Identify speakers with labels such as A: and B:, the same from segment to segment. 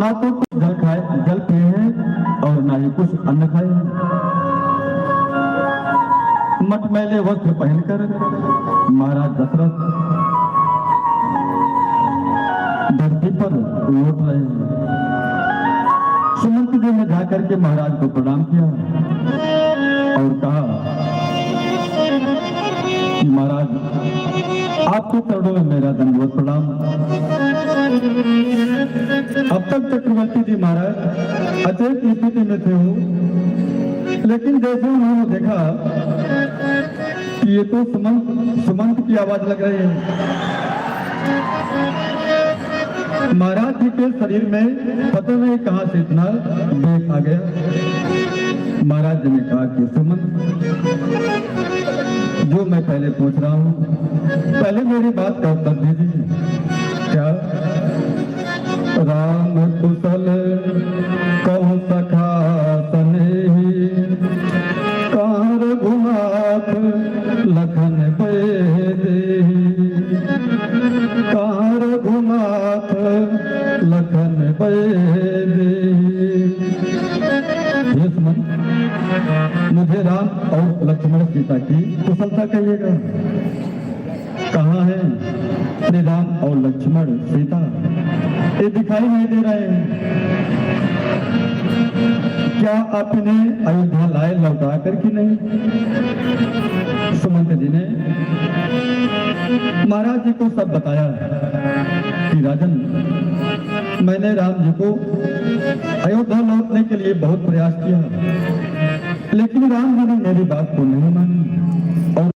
A: ना तो कुछ जल पिए हैं और ना ही कुछ अन्न खाए हैं। मटमैले वस्त्र पहनकर महाराज दशरथ धरती पर लौट रहे हैं। सुमंत जी ने जाकर के महाराज को प्रणाम किया और कहा कि महाराज आपके चरणों में मेरा दंडवत प्रणाम। अब तक चक्रवर्ती जी महाराज अचेत स्थिति में थे हो, लेकिन जैसे उन्होंने देखा कि ये तो सुमंत की आवाज लग रही है, महाराज जी के शरीर में पता नहीं कहां से इतना वेग आ गया। महाराज जी ने कहा कि सुमंत, जो मैं पहले पूछ रहा हूं, पहले मेरी बात का उत्तर दीजिए। क्या राम कुशल कहु सखा सनेही, कहाँ रघुनाथ लखन बेदेही, कहाँ रघुनाथ लखन बेदेही। हे सुमंत, मुझे राम और लक्ष्मण सीता की कुशलता कहिएगा। कहाँ है श्री राम और लक्ष्मण सीता? ये दिखाई नहीं दे रहे हैं। क्या आप इन्हें अयोध्या लाए लौटा कर कि नहीं? सुमंत जी ने महाराज जी को सब बताया कि राजन, मैंने राम जी को अयोध्या लौटने के लिए बहुत प्रयास किया, लेकिन राम जी ने मेरी बात को नहीं मानी और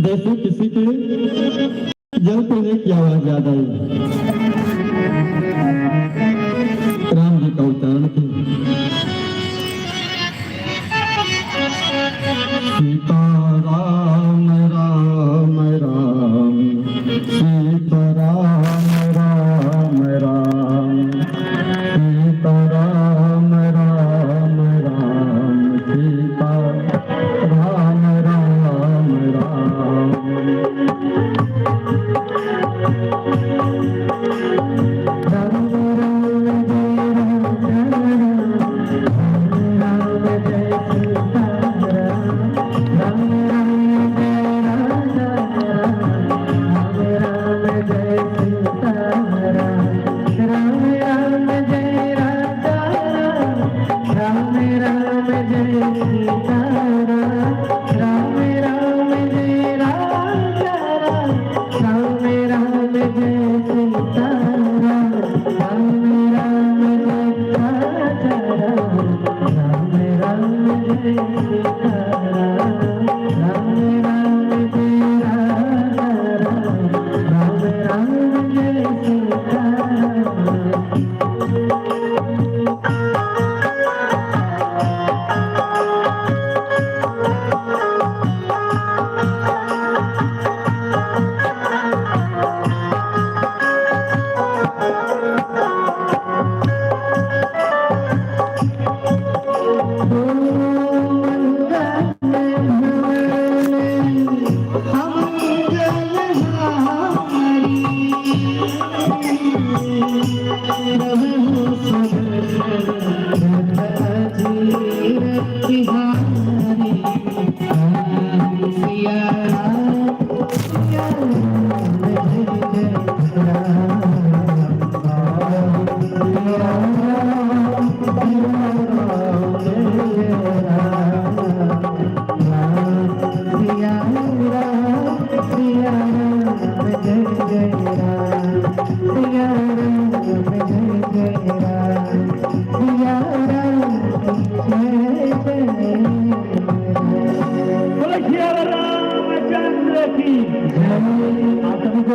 A: जैसे किसी के जल पीने की आवाज याद आई, राम जी का उच्चारण की। सीता राम राम राम, सीता राम राम राम, सीता राम राम राम, सीता राम राम राम।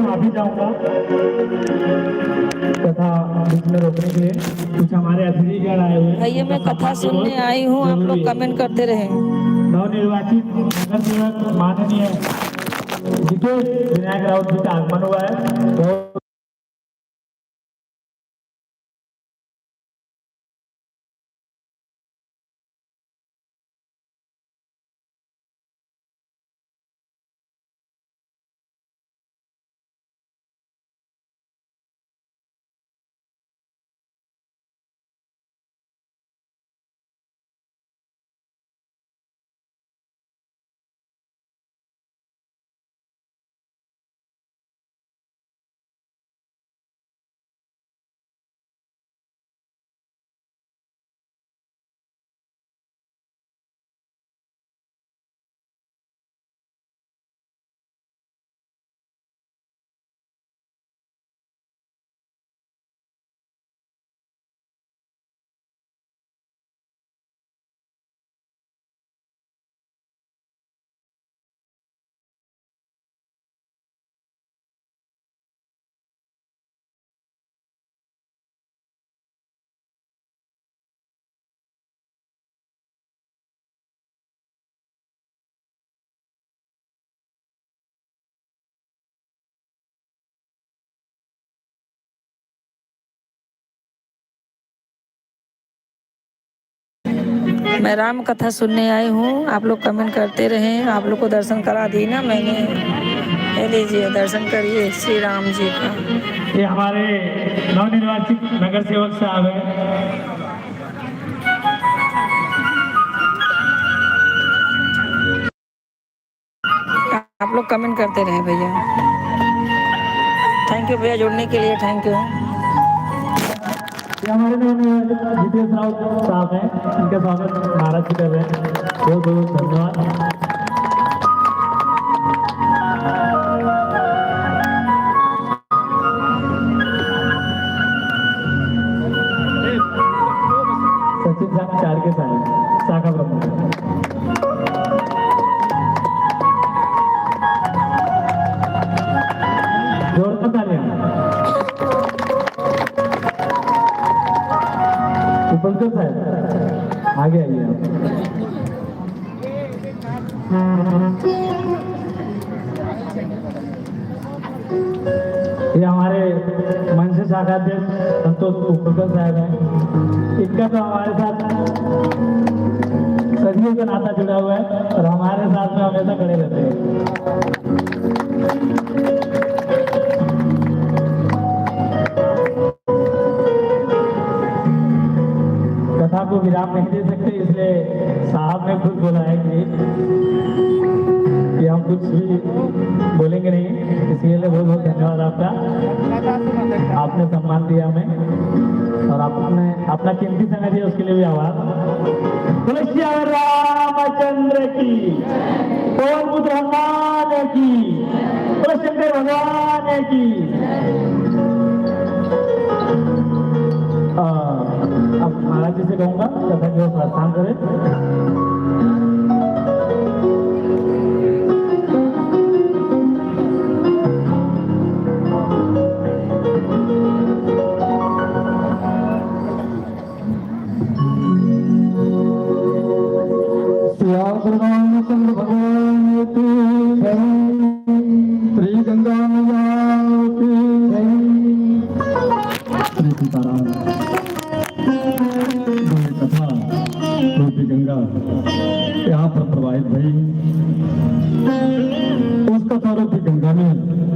B: माफी चाहूंगा तथा बीच में रोकने के लिए कुछ हमारे अतिथिगण आए हुए हैं।
C: भैया मैं कथा सुनने आई हूँ, आप लोग कमेंट करते रहे।
B: नवनिर्वाचित नगर सेवक माननीय जितेश विनायक राउत जी का आगमन हुआ है। बहुत
C: मैं राम कथा सुनने आई हूँ, आप लोग कमेंट करते रहे। आप लोग को दर्शन करा दी ना मैंने, ले लीजिए दर्शन करिए श्री राम जी का।
B: ये हमारे नवनिर्वाचित नगर सेवक साहब हैं।
C: आप लोग कमेंट करते रहे भैया। थैंक यू भैया जुड़ने के लिए, थैंक यू।
B: ये हमारे नवनिर्वाचित जितेश राउत साहब हैं, इनका स्वागत महाराज जी कर रहे हैं। बहुत बहुत धन्यवाद। सचिन साहब चारके साहब शाखा प्रमुख जोड़ता तालियां। उपलकर साहब आगे आइए आप। ये हमारे मंच शाखा अध्यक्ष संतोष उपलकर साहब हैं। इनका तो हमारे साथ सदियों का नाता जुड़ा हुआ है और हमारे साथ में हमेशा खड़े रहते हैं। कथा को विराम नहीं दे सकते, इसलिए साहब ने खुद बोला है कि हम कुछ भी बोलेंगे नहीं। इसके लिए बहुत बहुत धन्यवाद आपका, आपने सम्मान दिया हमें और आपने अपना कीमती समय दिया, उसके लिए भी आभार। बोलो रामचंद्र की, पवन पुत्र हनुमान की, बोलो शंकर भगवान की। अब महाराज जी से कहूंगा कथा जो प्रस्थान करें।
A: रामचंद्र भगवान की जय, श्री गंगा मैया की जय, श्री सीताराम। कथा रूपी गंगा यहाँ पर प्रवाहित भई, उस कथा रूपी गंगा में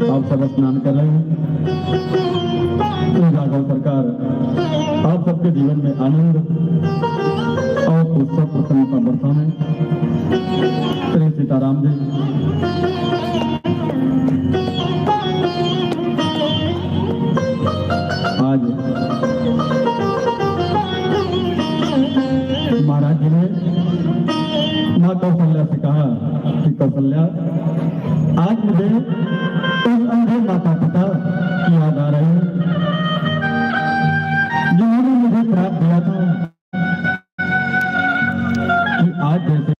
A: आप सब स्नान कर रहे हैं। माधव सरकार आप सबके जीवन में आनंद और उत्सव प्रसन्नता बरसाने। श्री सीताराम जी। आज महाराज जी ने माँ कौशल्या से कहा कि कौशल्या, आज मुझे उस अंधे माता पिता की याद आ रही है जिन्होंने मुझे श्राप दिया था कि आज जैसे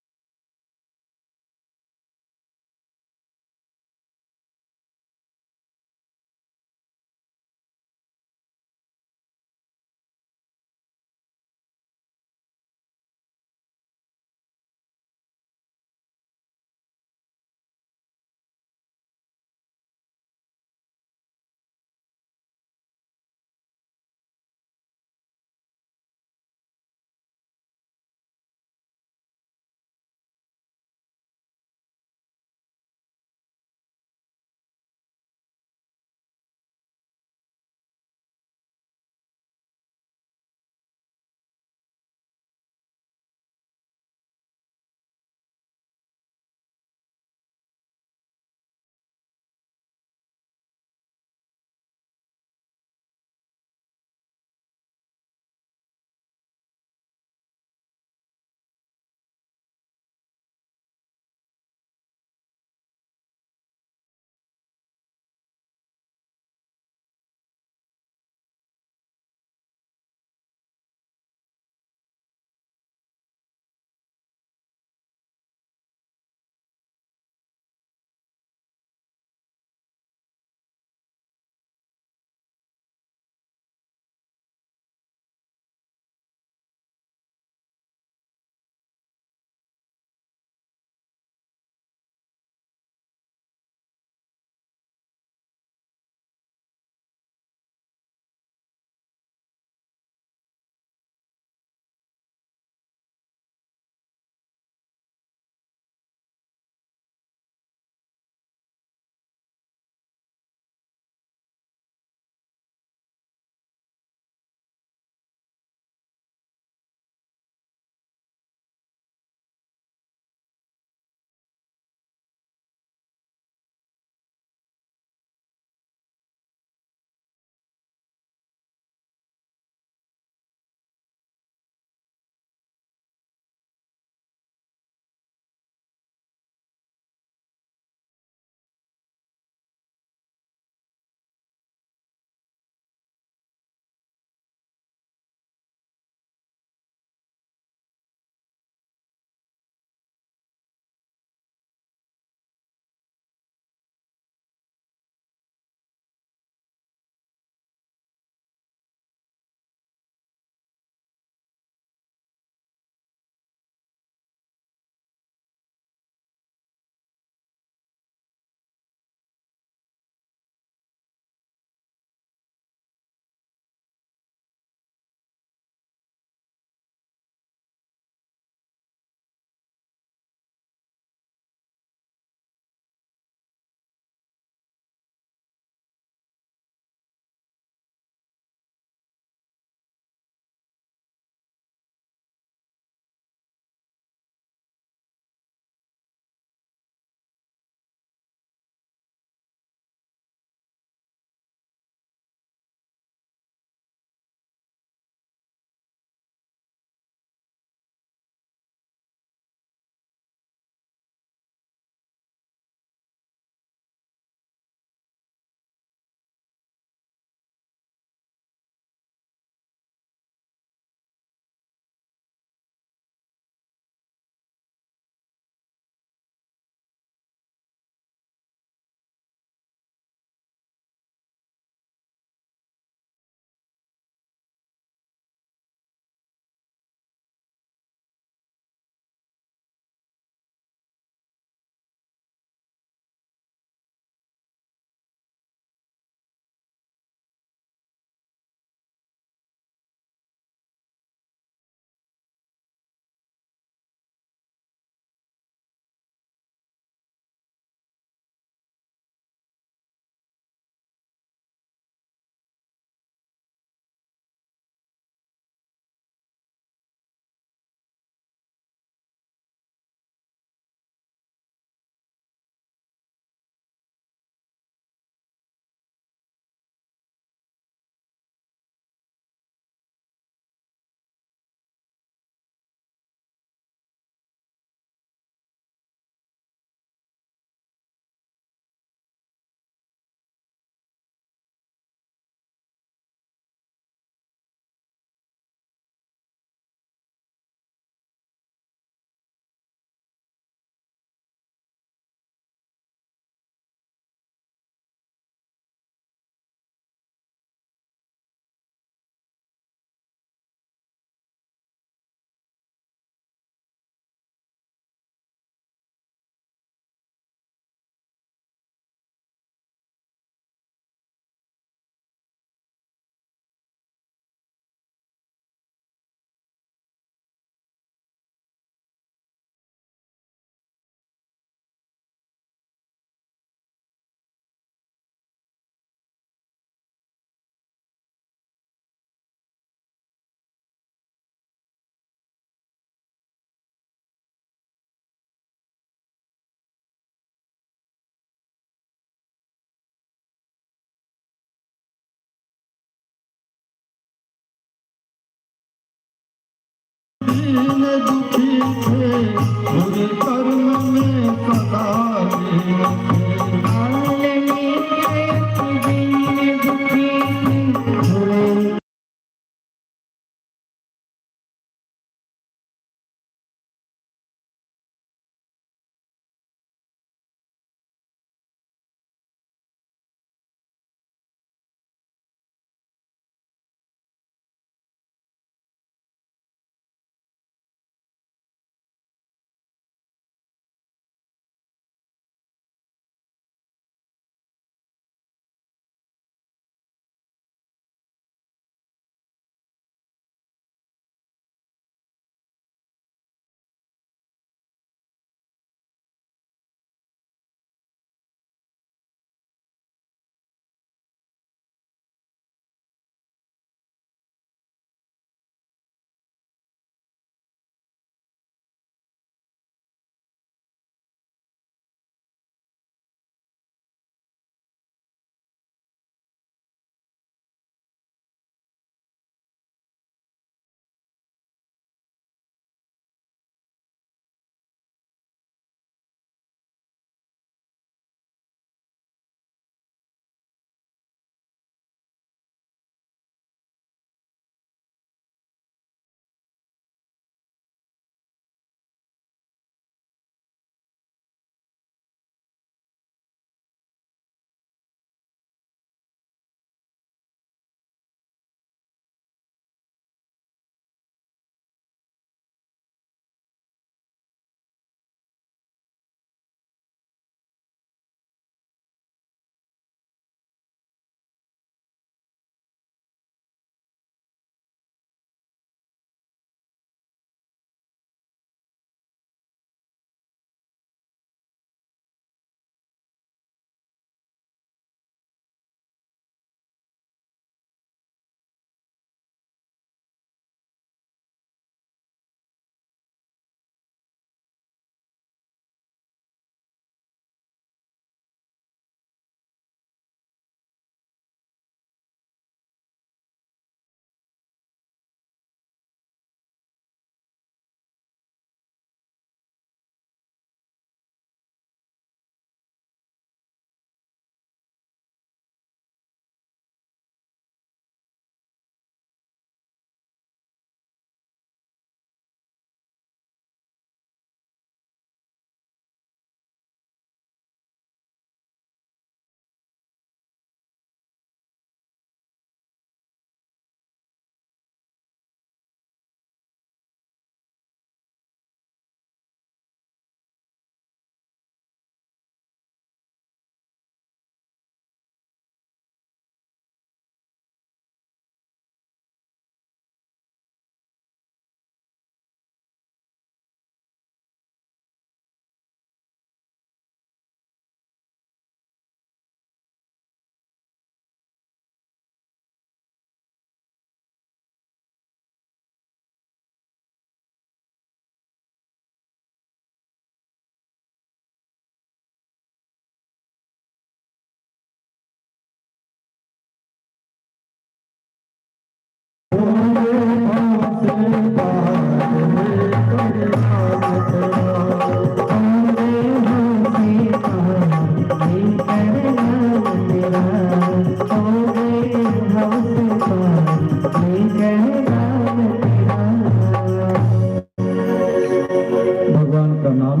A: भगवान का नाम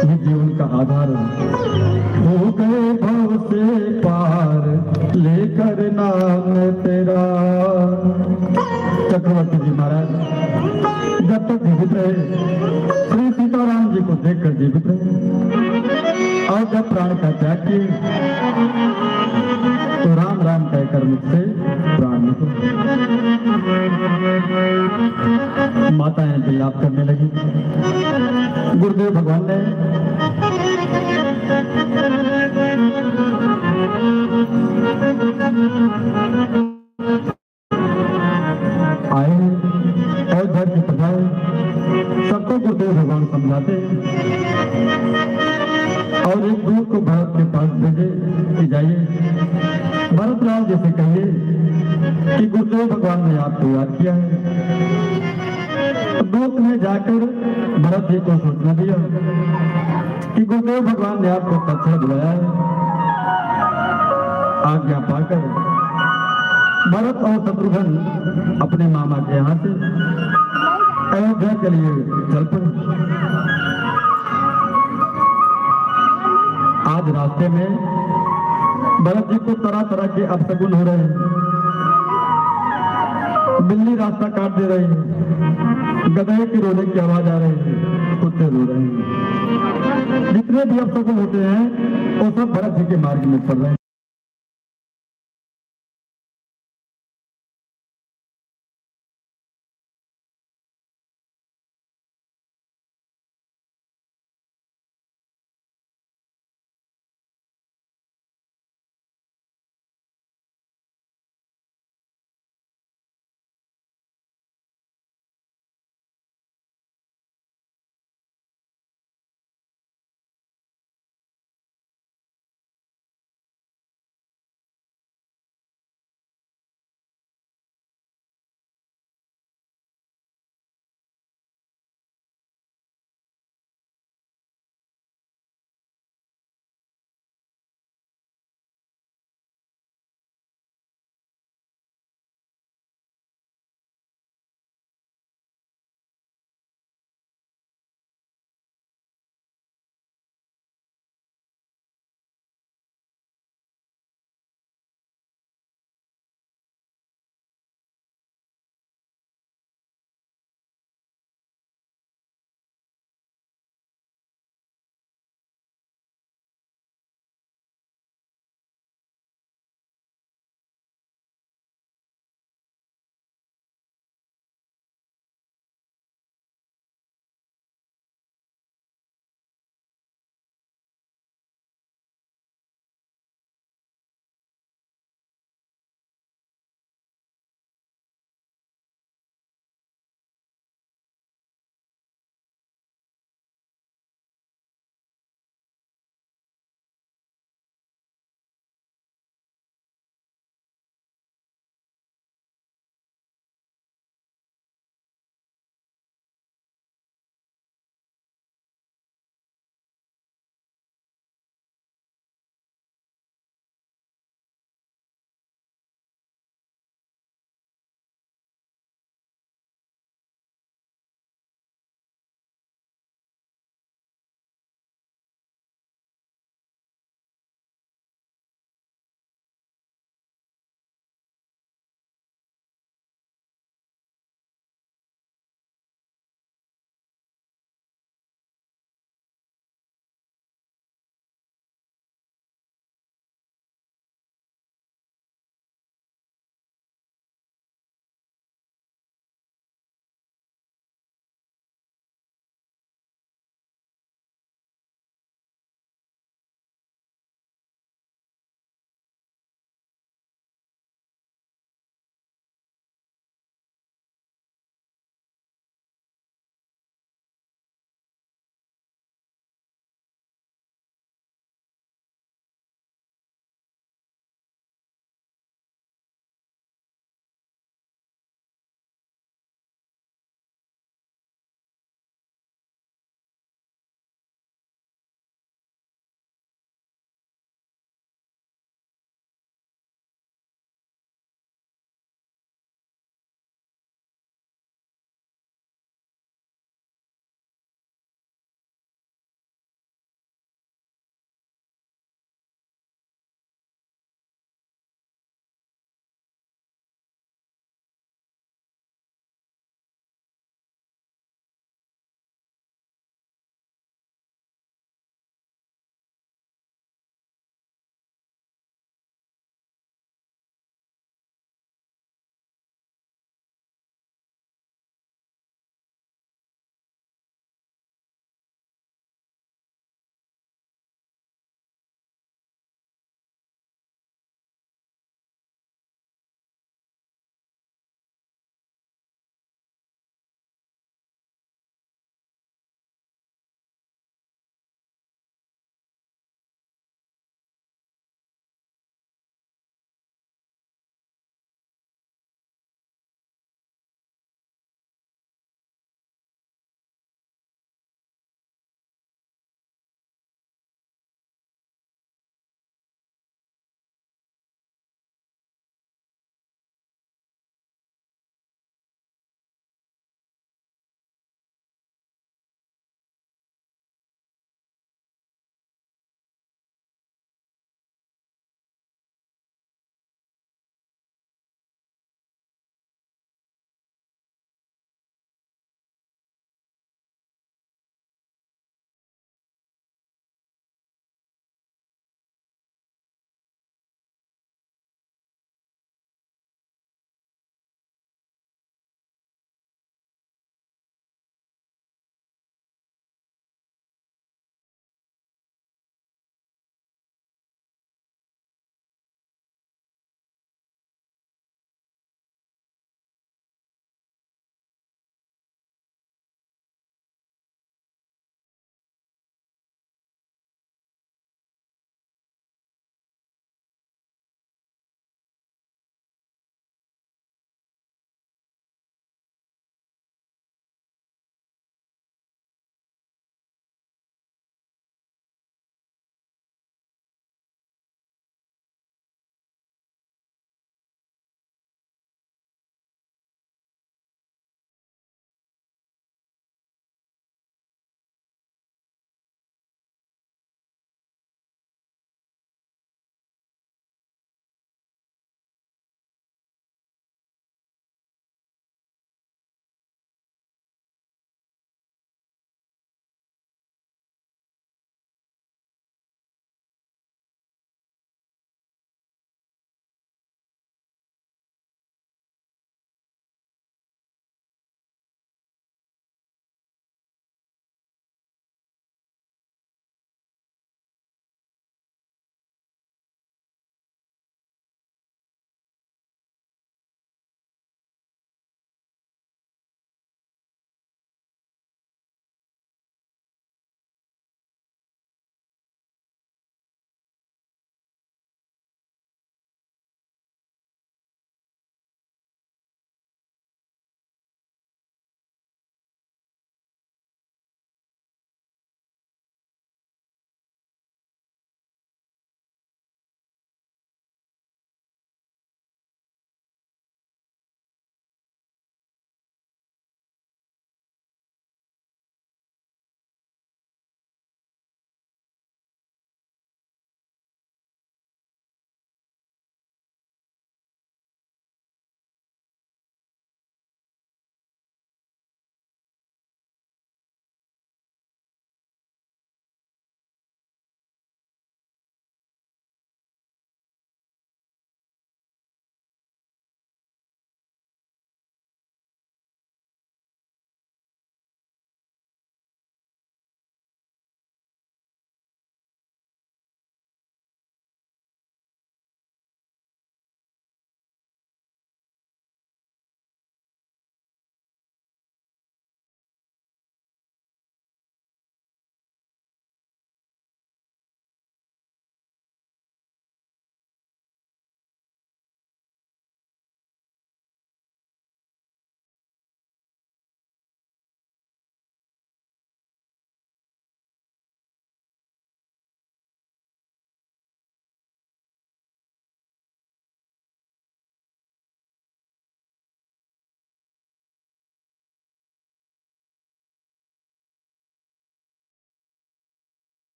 A: ये जीवन का आधार है। हो गए भव से पार लेकर नाम तेरा। चक्रवर्ती जी महाराज जब तक जीवित रहे श्री सीताराम जी को देखकर जीवित रहे, और जब प्राण का त्याग किए तो राम राम कहकर मुझसे प्राण निकले। माताएं विलाप करने लगी। गुरुदेव भगवान ने आए और घर की प्रजाएं सबको गुरुदेव भगवान समझाते और एक दूत को भरत के पास भेजे कि जाइए भरत राम जी से कहिए कि गुरुदेव भगवान ने आपको याद किया है। दूत ने जाकर भरत जी को सूचना दिया कि गुरुदेव भगवान ने आपको तत्क्षण बुलाया है। आज्ञा पाकर भरत और शत्रुघ्न अपने मामा के यहाँ से अयोध्या के लिए चल पड़े। आज रास्ते में भरत जी को तरह तरह के अपशगुन हो रहे हैं। बिल्ली रास्ता काट दे रही है, गधे की रोने की आवाज आ रही है, कुत्ते रो रहे हैं। जितने भी अपशगुन होते हैं वो सब भरत जी के मार्ग में पड़ रहे हैं।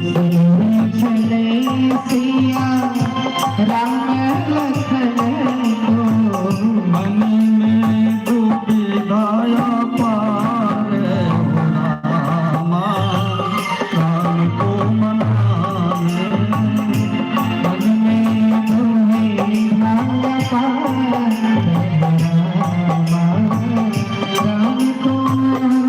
D: चले सिया राम लखन को
A: मन में दुविधाया पार रामा राम को मनाने
D: मन में दुविधा पार राम को मनाने।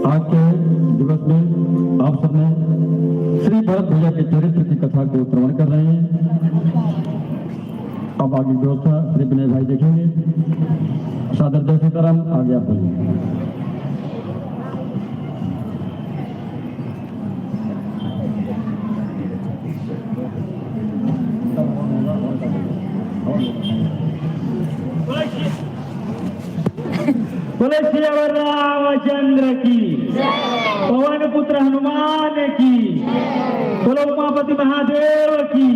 A: आज के दिवस में आप सबने श्री भरत भैया के चरित्र की कथा को श्रवण कर रहे हैं। अब आगे व्यवस्था श्री विनय भाई देखेंगे। सादर जय सीताराम। आगे आप बोलिए।
B: बोले श्री रामचंद्र की, पवन पुत्र हनुमान की, बोलो उमापति महादेव की।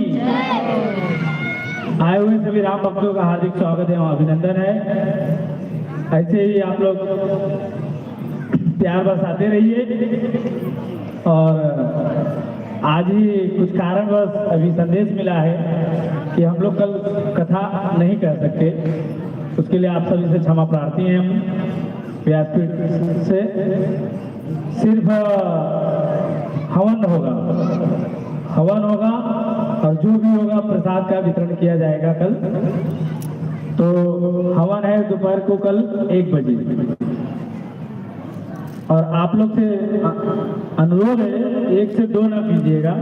B: आए हुए सभी राम भक्तों का हार्दिक स्वागत है और अभिनंदन है। ऐसे ही आप लोग प्यार बरसाते रहिए। और आज ही कुछ कारणवश अभी संदेश मिला है कि हम लोग कल कथा नहीं कर सकते। उसके लिए आप सभी से क्षमा प्रार्थी हैं हम व्यासपीठ से। सिर्फ हवन होगा और जो भी होगा प्रसाद का वितरण किया जाएगा कल। तो हवन है दोपहर को कल 1 बजे। और आप लोग से अनुरोध है 1 से 2 ना कीजिएगा।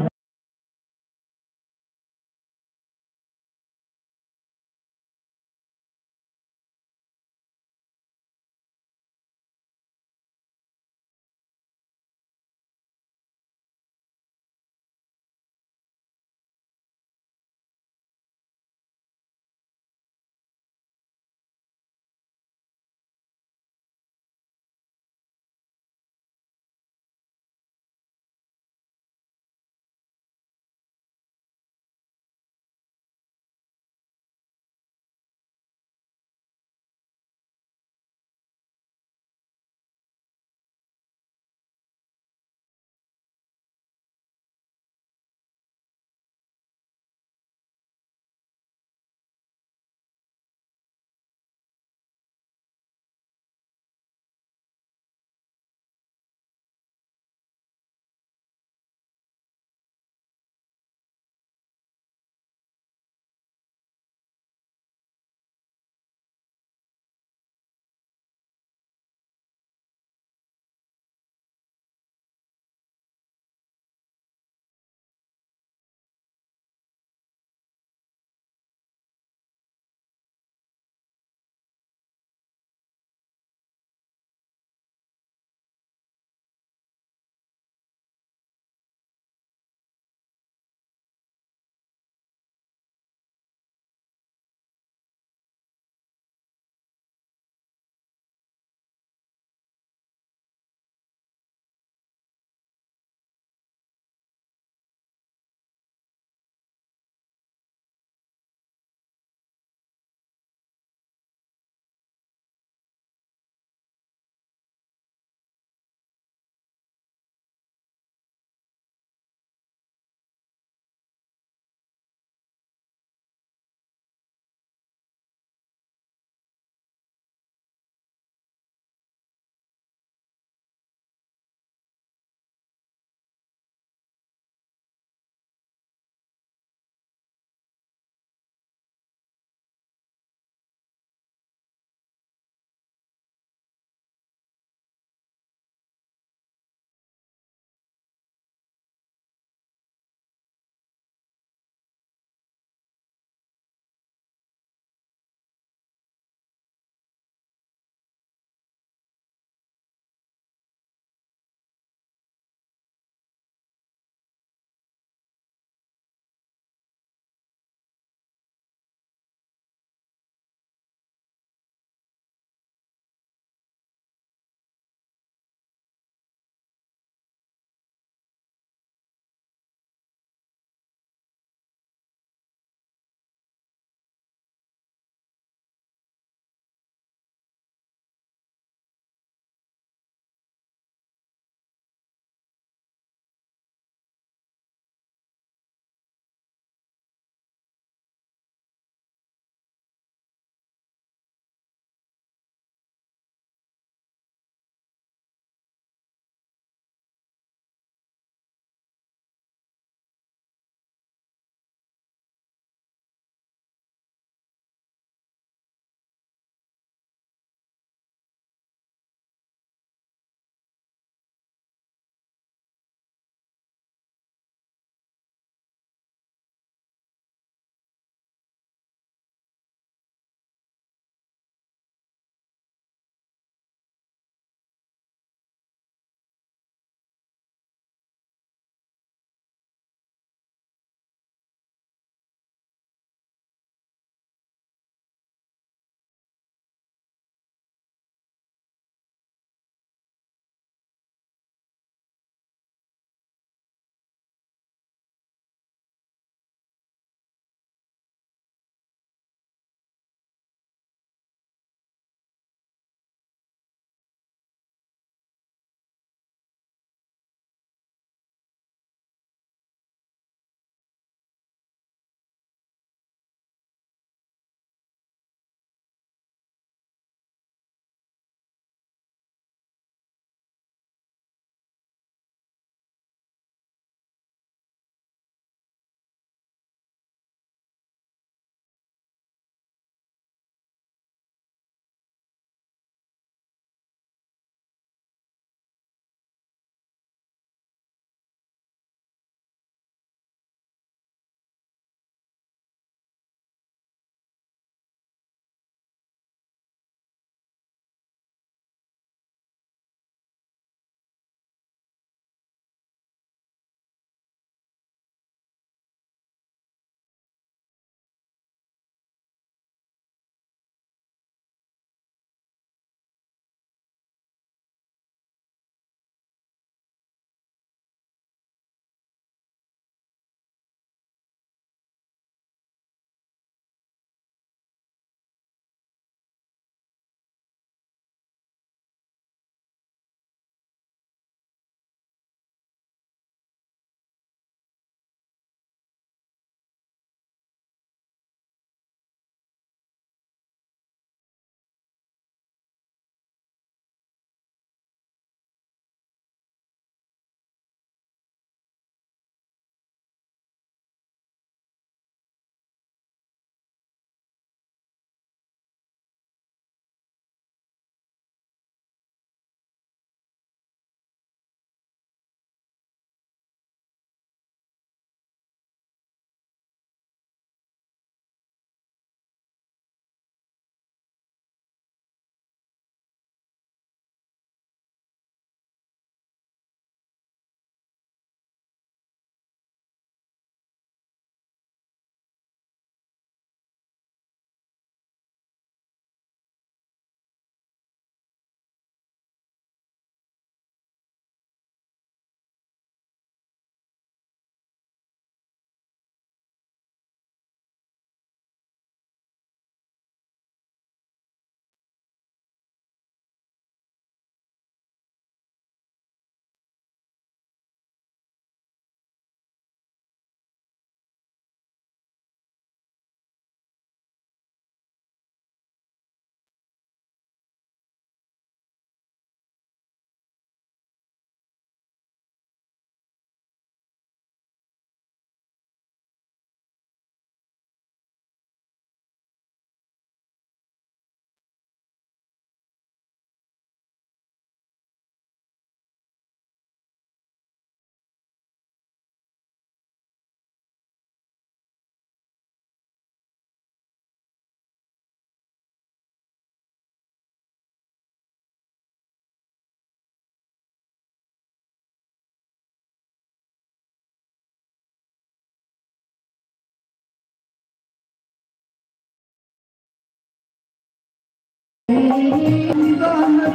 A: करती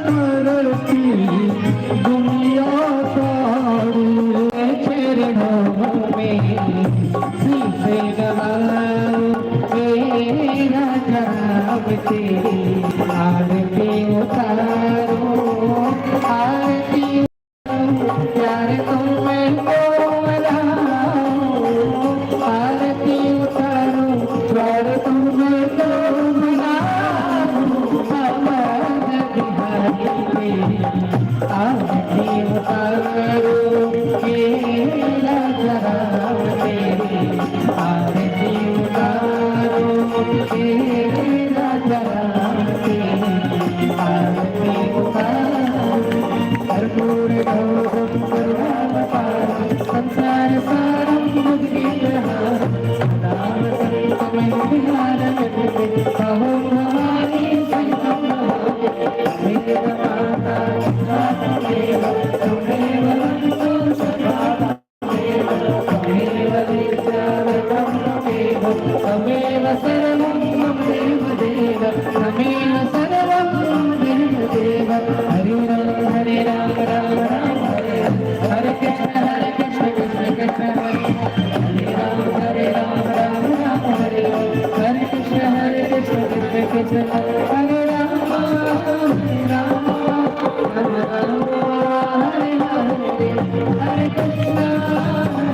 A: दुनिया सारी
D: चरणों में सीसे नवाओ मेरा नाम तेरी आरती उतारो आरती प्यार तुम्हें बनाओ आरती उतारो प्यार तुम्हें बनाओ भगवान बिहारी तेरी आरती उतारो मेरा नाम तेरी आरती उतारो मेरा नाम तेरी आरती उतारो कर्पूर गौरम करुणावतारम संसार सारम बुद्धिविहारम नाम संतमय विहारम कहो भवानी संतम मेरा माता तमेव तमेव वन्दो सदा तमेव विद्यावतं तमेव तमेव सर्वं ममेव देव तमेव सर्वं ममेव देव हरे राम राम राम हरे हरे कृष्ण कृष्ण कृष्ण हरे राम राम हरे हरे कृष्ण कृष्ण कृष्ण हरे राम हरे हरे कृष्ण कृष्ण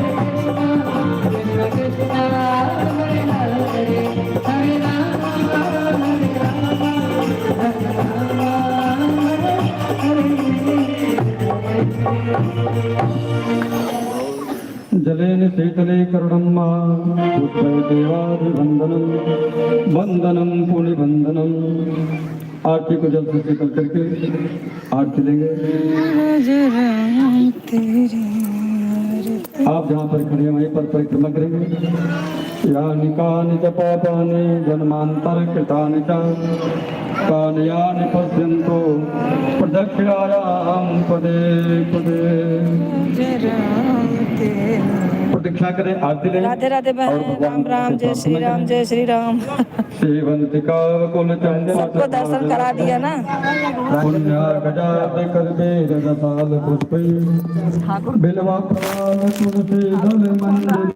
D: कृष्ण हरे हरे हरे राम
A: जलेन शीतले करुणम्मा पुष्पै देवाभिवन्दनं वन्दनं पुण्यवन्दनं। आरती को जल से शीतल करके आरती लेंगे। आप जहाँ पर खड़े हैं वहीं पर परिक्रमा करेंगे। यानि कानि च पापानि जन्मांतर कृतानि च तानि यानि पश्यन्तु प्रदक्षिणायां पदे पदे। प्रतीक्षा करें, आरती लें।
C: राधे राधे बहन, राम राम, जय श्री राम, जय श्री राम।
A: सेवंतिका कुल
C: सबको दर्शन करा दिया ना।
A: पुण्या गजात करबे रसाल पुष्पै बिल्वा फल तुलसी दल मंजरी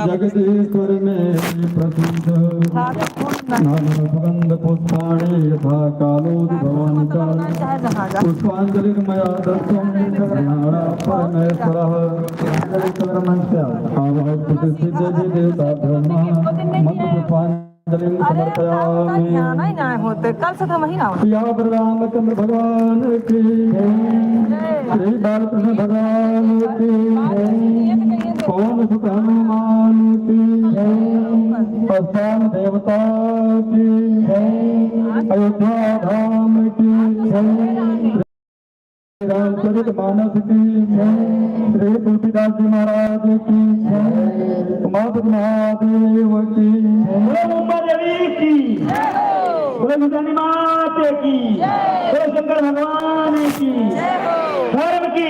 A: जगदीश्वर में प्रसिद्ध नाना सुगंध पुष्पाणि यथा कालोद्भवानि च पुष्पांजलिर्मया दत्तं परमेश्वरः प्रतिष्ठित देवता ब्रह्मा मंत्र पुष्पांजलिं समर्पयामि।
C: होते कल से तो महीना
A: या रामचंद्र भगवान की श्री बालकृष्ण भगवान की पवन सुत हनुमान की स्थान देवता की अयोध्या धाम की रामचरित मानस की श्री तुलसीदास जी महाराज की उमापति महादेव की
B: माते की शंकर भगवान की धर्म की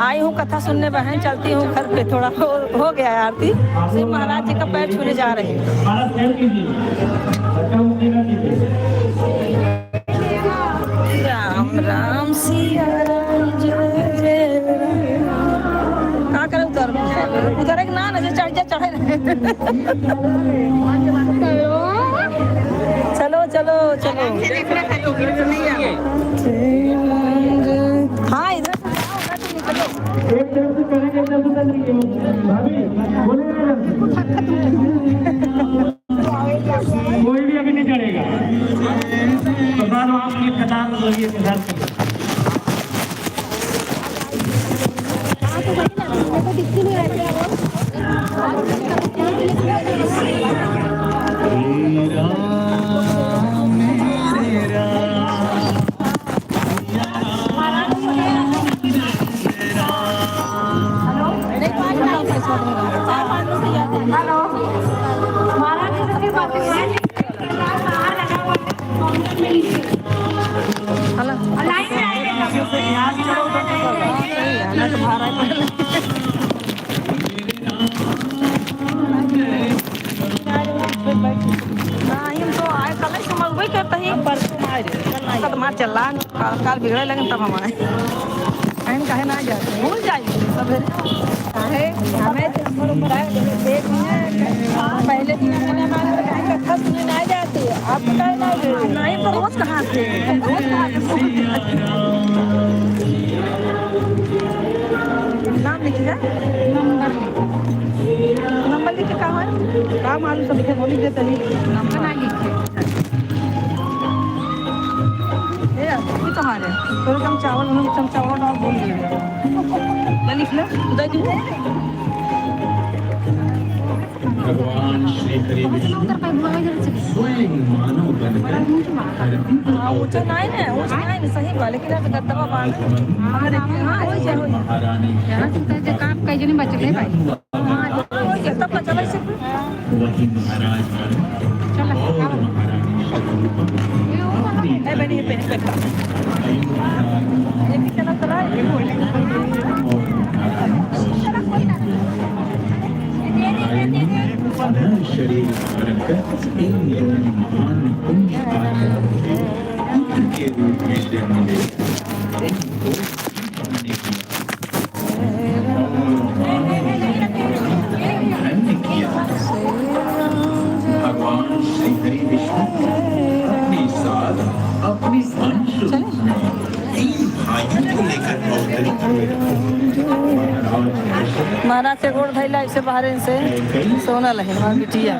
C: आई हूँ कथा सुनने बहन, चलती हूँ घर पे, थोड़ा हो गया है आरती। शिव महाराज जी का पैर छूने जा रहे हैं।
B: महाराज शेयर कीजिए, धक्का मुक्की ना कीजिए।
C: राम राम सिया राम जय जय राम। कहाँ करे उधर एक ना नजर चढ़ जा चढ़े चलो चलो चलो। हाँ इधर
B: एक तरफ से करेंगे, एक तरफ से करेंगे। भाभी बोले कोई भी अभी नहीं चढ़ेगा। प्रधान आपकी कतार में लगी सिद्धार्थ।
C: चल रहा काल बिगड़े लगे तब हम आए। हम कहे ना जाते भूल जाएंगे सब हमें पहले कथा सुनने नहीं जाती। आप नहीं तो रोज कहाँ थे, नाम लिखिए, नंबर लिखे कहाँ है, कहाँ मालूम सब लिखे, वो लिख देते नहीं, नंबर नहीं लिखे। ये कहाँ है, थोड़ा कम चावल और बोल दिए लिख लो उदय जी।
E: भगवान श्री हरि विष्णु स्वयं मानव बनकर
C: ऊँचा नहीं है, ऊँचा नहीं है सही बात, लेकिन अब गद्दा बांध
E: महारानी
C: तब का चला से
E: वही महाराज और महारानी
C: है बनी है पेन पे ये भी चला चला
E: शरीर रखकर इन दोनों महान पुण्य कार्यों के रूप में जन्म ले इनको धन्य किया। भगवान श्री हरि विष्णु अपने साथ अपने अंश में तीन भाइयों को लेकर अवतरित हुए।
C: महाराज से गोड़ धैला ऐसे बाहर से सोना लहे हमारी बिटिया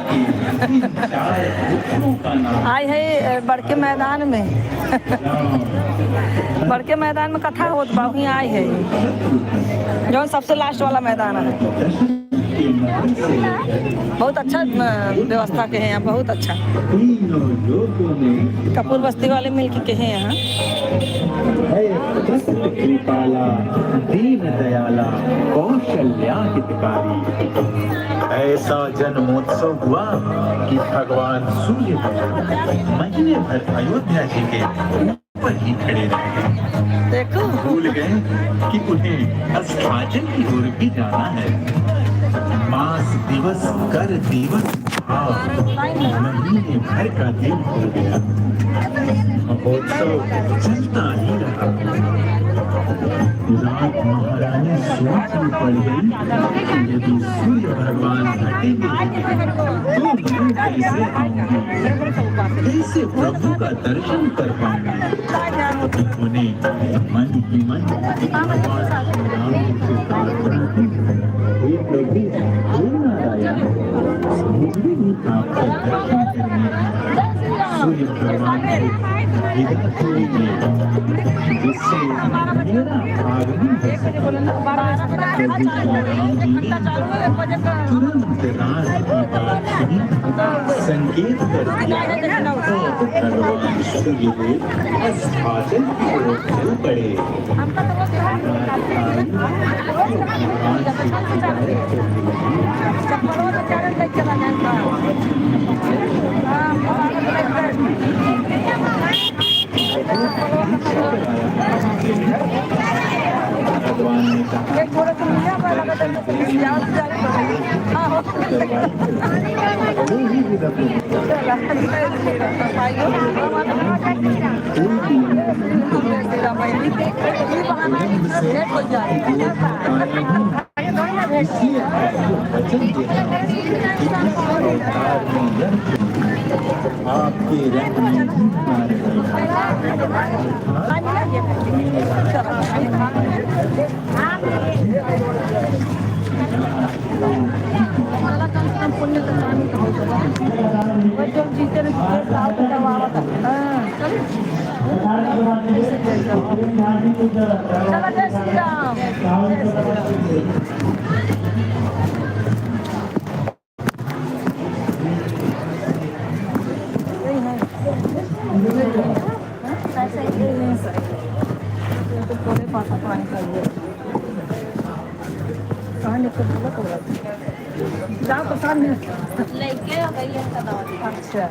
C: आई है बड़के मैदान में बड़के मैदान में कथा होत बाबू आई है जो सबसे लास्ट वाला मैदान है। बहुत अच्छा व्यवस्था के हैं यहाँ, बहुत अच्छा। कपूर बस्ती वाले मिलके के हैं यहाँ।
E: कृपाला दीन दयाला कौशल्या हितकारी। ऐसा जन्मोत्सव हुआ कि भगवान सूर्य महीने भर अयोध्या जी के ऊपर ही खड़े रहे।
C: देखो
E: भूल गए कि उन्हें अस्ताचल की ओर भी जाना है। मास दिवस कर दिवस भाव महीने भर का दिन हो गया। महोत्सव चलता ही रहा। रात महारानी सोच में पड़ गई कि यदि सूर्य भगवान हटेंगे तो मैं कैसे आऊंगी, कैसे प्रभु का दर्शन कर पाऊंगी। उन्होंने मन ही मन भगवान राम से प्रार्थना की, हे प्रभु हे नारायण, मुझे भी आपका दर्शन करने हैं। सूर्य भगवान से विदा कीजिए जिससे मेरा आगमन हो सके। प्रभु श्री राम जी ने तुरंत रात की बात सुनी, संकेत कर दिया और भगवान सूर्यदेव अस्ताचल की ओर चल पड़े। भगवान ने
C: एक थोड़ा सा मिला पर लगा तो याद जाने पड़ा। हां हो चला पाइयो तेरा भाई ये बहाना भेंट हो जाए
E: इसलिए आपको वचन देता हूँ कि इस अवतार में यह आपके रंग में ही बना
C: पुण्य का काम ही हो चला बच्चों जीते साथ दबावा था चला जय श्री राम पानी कर जाओ प्रसाद मिल लेके अच्छा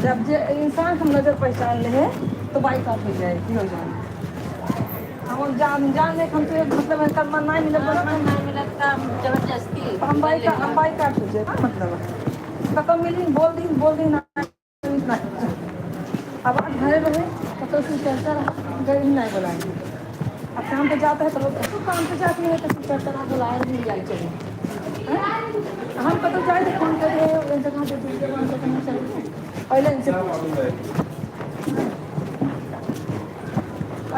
C: जब जे इंसान हम नजर पहचान ले है तो बाइक ऑफ हो जाएगी हो जाए हम जान ले हम तो मतलब कल मन नहीं मिलता जबरदस्ती हम बाइक काट हो जाए मतलब खत्म मिली बोल दी ना इतना अब आज घरे रहे तो चलता रहा गरीब नहीं बुलाएंगे अब काम पे जाता है तो लोग काम पे जाती है तो चलता रहा बुलाए नहीं जाए चलिए हम कतो जाए तो फोन कर रहे जगह पे दूसरी जगह पे कहीं चले पहले इनसे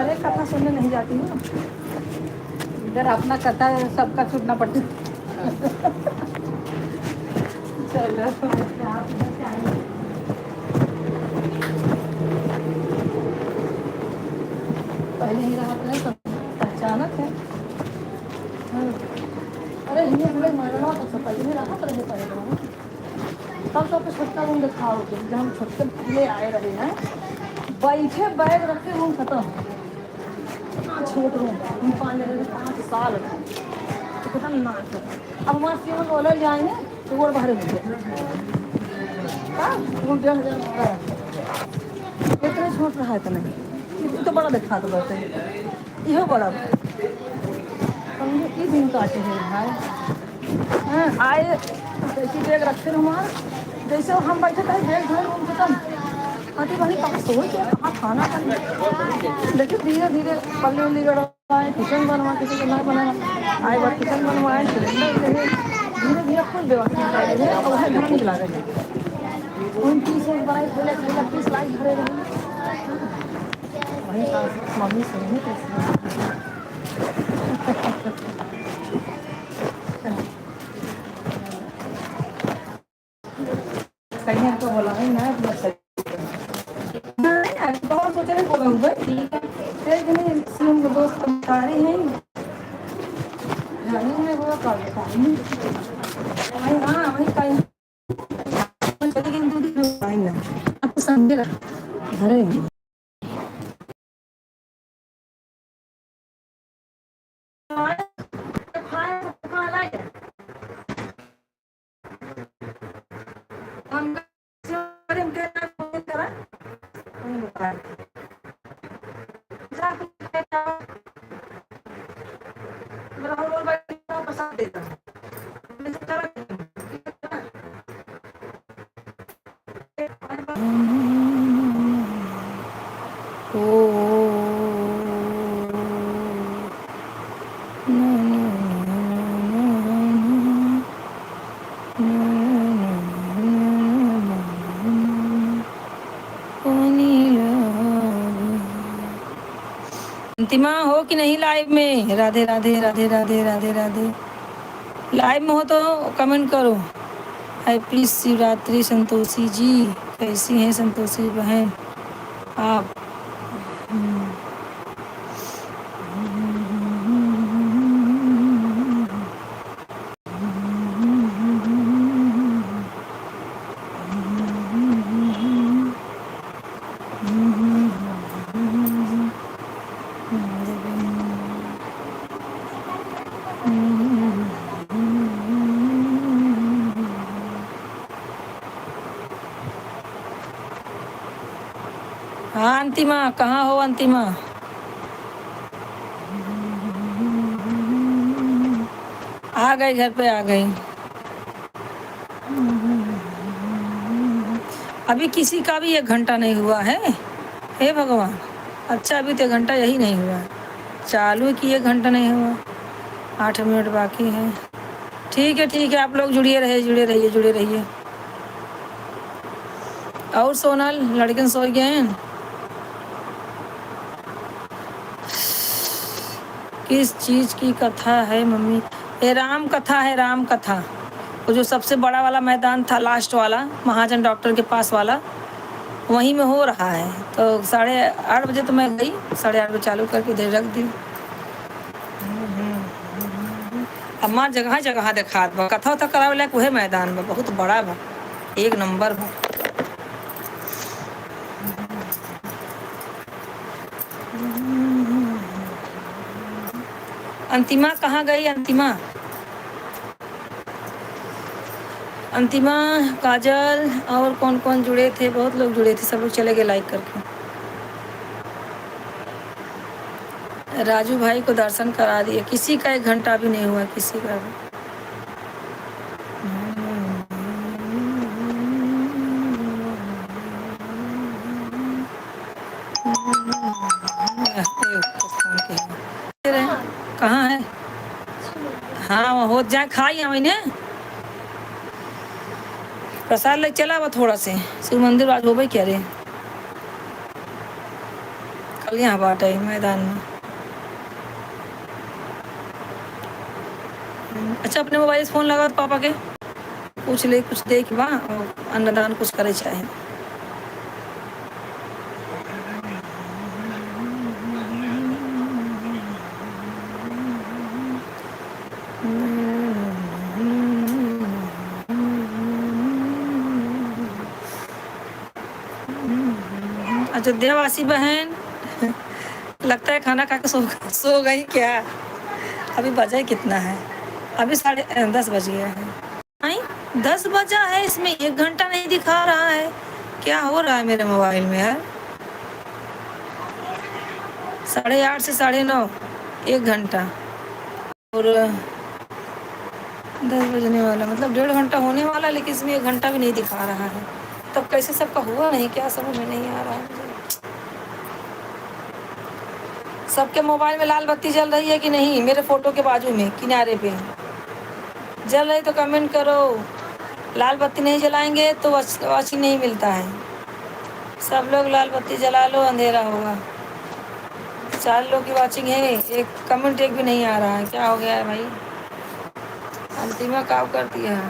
C: अरे कथा सुनने नहीं जाती हूँ इधर अपना कथा सबका सुनना पड़ता चलो पहले ही राहत नहीं तो अचानक है अरे हिंदी में मरना तो सब पहले ही राहत रहे पहले तब तो छोटका रूम दिखाओ जब हम छोटे ले आए रहे हैं बैठे बैग रखे रूम खत्म छोट रूम हम 5 साल तो खत्म ना अब वहाँ से हम बोला जाएंगे तो वो बाहर मिले रूम 10,000 इतना छोट रहा है तो नहीं तो बड़ा देखा तो बस यह बड़ा समझे दिन काटे हैं भाई हाँ आए जैसे बैग रखे हमारे जैसे हम बैठे थे बैग धरे रूम खत्म आती बहनी कहाँ सोच के कहाँ खाना खाने देखिए धीरे धीरे पल्ले उल्ली गड़वाए किचन बनवा किसी को नहीं बनाया आए बार किचन बनवाए सिलेंडर धीरे धीरे फुल व्यवस्था कर रहे और वह घर निकला रहे 29 बाईस 30 लाख भरे रहे वही मम्मी सुनी कहीं हमको बोला है ना बहुत सोचे नहीं बोला हूँ सीएम के दोस्त बता रहे हैं में वो कर देता वही हाँ वही कहीं चलेगी दूध ना आपको समझे घरे अंतिमा हो कि नहीं लाइव में राधे राधे राधे राधे राधे राधे लाइव में हो तो कमेंट करो हैप्पी शिवरात्रि संतोषी जी कैसी हैं संतोषी बहन आप अंतिमा, कहाँ हो अंतिमा? आ गई, घर पे आ गई। अभी किसी का भी 1 घंटा नहीं हुआ है। हे भगवान, अच्छा अभी तो 1 घंटा यही नहीं हुआ है। चालू की 1 घंटा नहीं हुआ, 8 मिनट बाकी है। ठीक है ठीक है, आप लोग जुड़िए रहिए, जुड़े रहिए, जुड़े रहिए। और सोनल, लड़कन सो गए हैं? किस चीज़ की कथा है मम्मी? ये राम कथा है, राम कथा। वो जो सबसे बड़ा वाला मैदान था, लास्ट वाला, महाजन डॉक्टर के पास वाला, वहीं में हो रहा है। तो 8:30 बजे तो मैं गई, 8:30 बजे चालू करके इधर रख दी। अम्मा जगह जगह दिखात बा, कथा उथा करावे लायक वही मैदान बा, बहुत बड़ा बा, 1 नंबर बा। अंतिमा कहाँ गई? अंतिमा, अंतिमा, काजल और कौन कौन जुड़े थे? बहुत लोग जुड़े थे, सब लोग चले गए लाइक करके। राजू भाई को दर्शन करा दिए, किसी का 1 घंटा भी नहीं हुआ, किसी का भी। कहाँ है? हाँ वो हो जाए, खाई मैंने प्रसाद ले चला वो थोड़ा से शिव मंदिर आज हो भाई क्या रे, कल यहाँ बाट है मैदान में। अच्छा अपने मोबाइल से फ़ोन लगा तो पापा के पूछ ले, कुछ देख बा और अन्नदान कुछ करे चाहे। अयोध्यावासी बहन लगता है खाना खा के सो गई क्या? अभी बजा कितना है? अभी 10:30 बज गया है। नहीं 10 बजा है, इसमें 1 घंटा नहीं दिखा रहा है। क्या हो रहा है मेरे मोबाइल में यार? 8:30 से 9:30 1 घंटा, और 10 बजने वाला, मतलब 1.5 घंटा होने वाला, लेकिन इसमें 1 घंटा भी नहीं दिखा रहा है। तब कैसे सबका हुआ नहीं, क्या समझ में नहीं आ रहा है मुझे। सबके मोबाइल में लाल बत्ती जल रही है कि नहीं? मेरे फोटो के बाजू में किनारे पे जल रही तो कमेंट करो। लाल बत्ती नहीं जलाएंगे तो वॉचिंग नहीं मिलता है। सब लोग लाल बत्ती जला लो, अंधेरा होगा। 4 लोग की वॉचिंग है, एक कमेंट एक भी नहीं आ रहा है, क्या हो गया है भाई? अंतिमा काम करती है।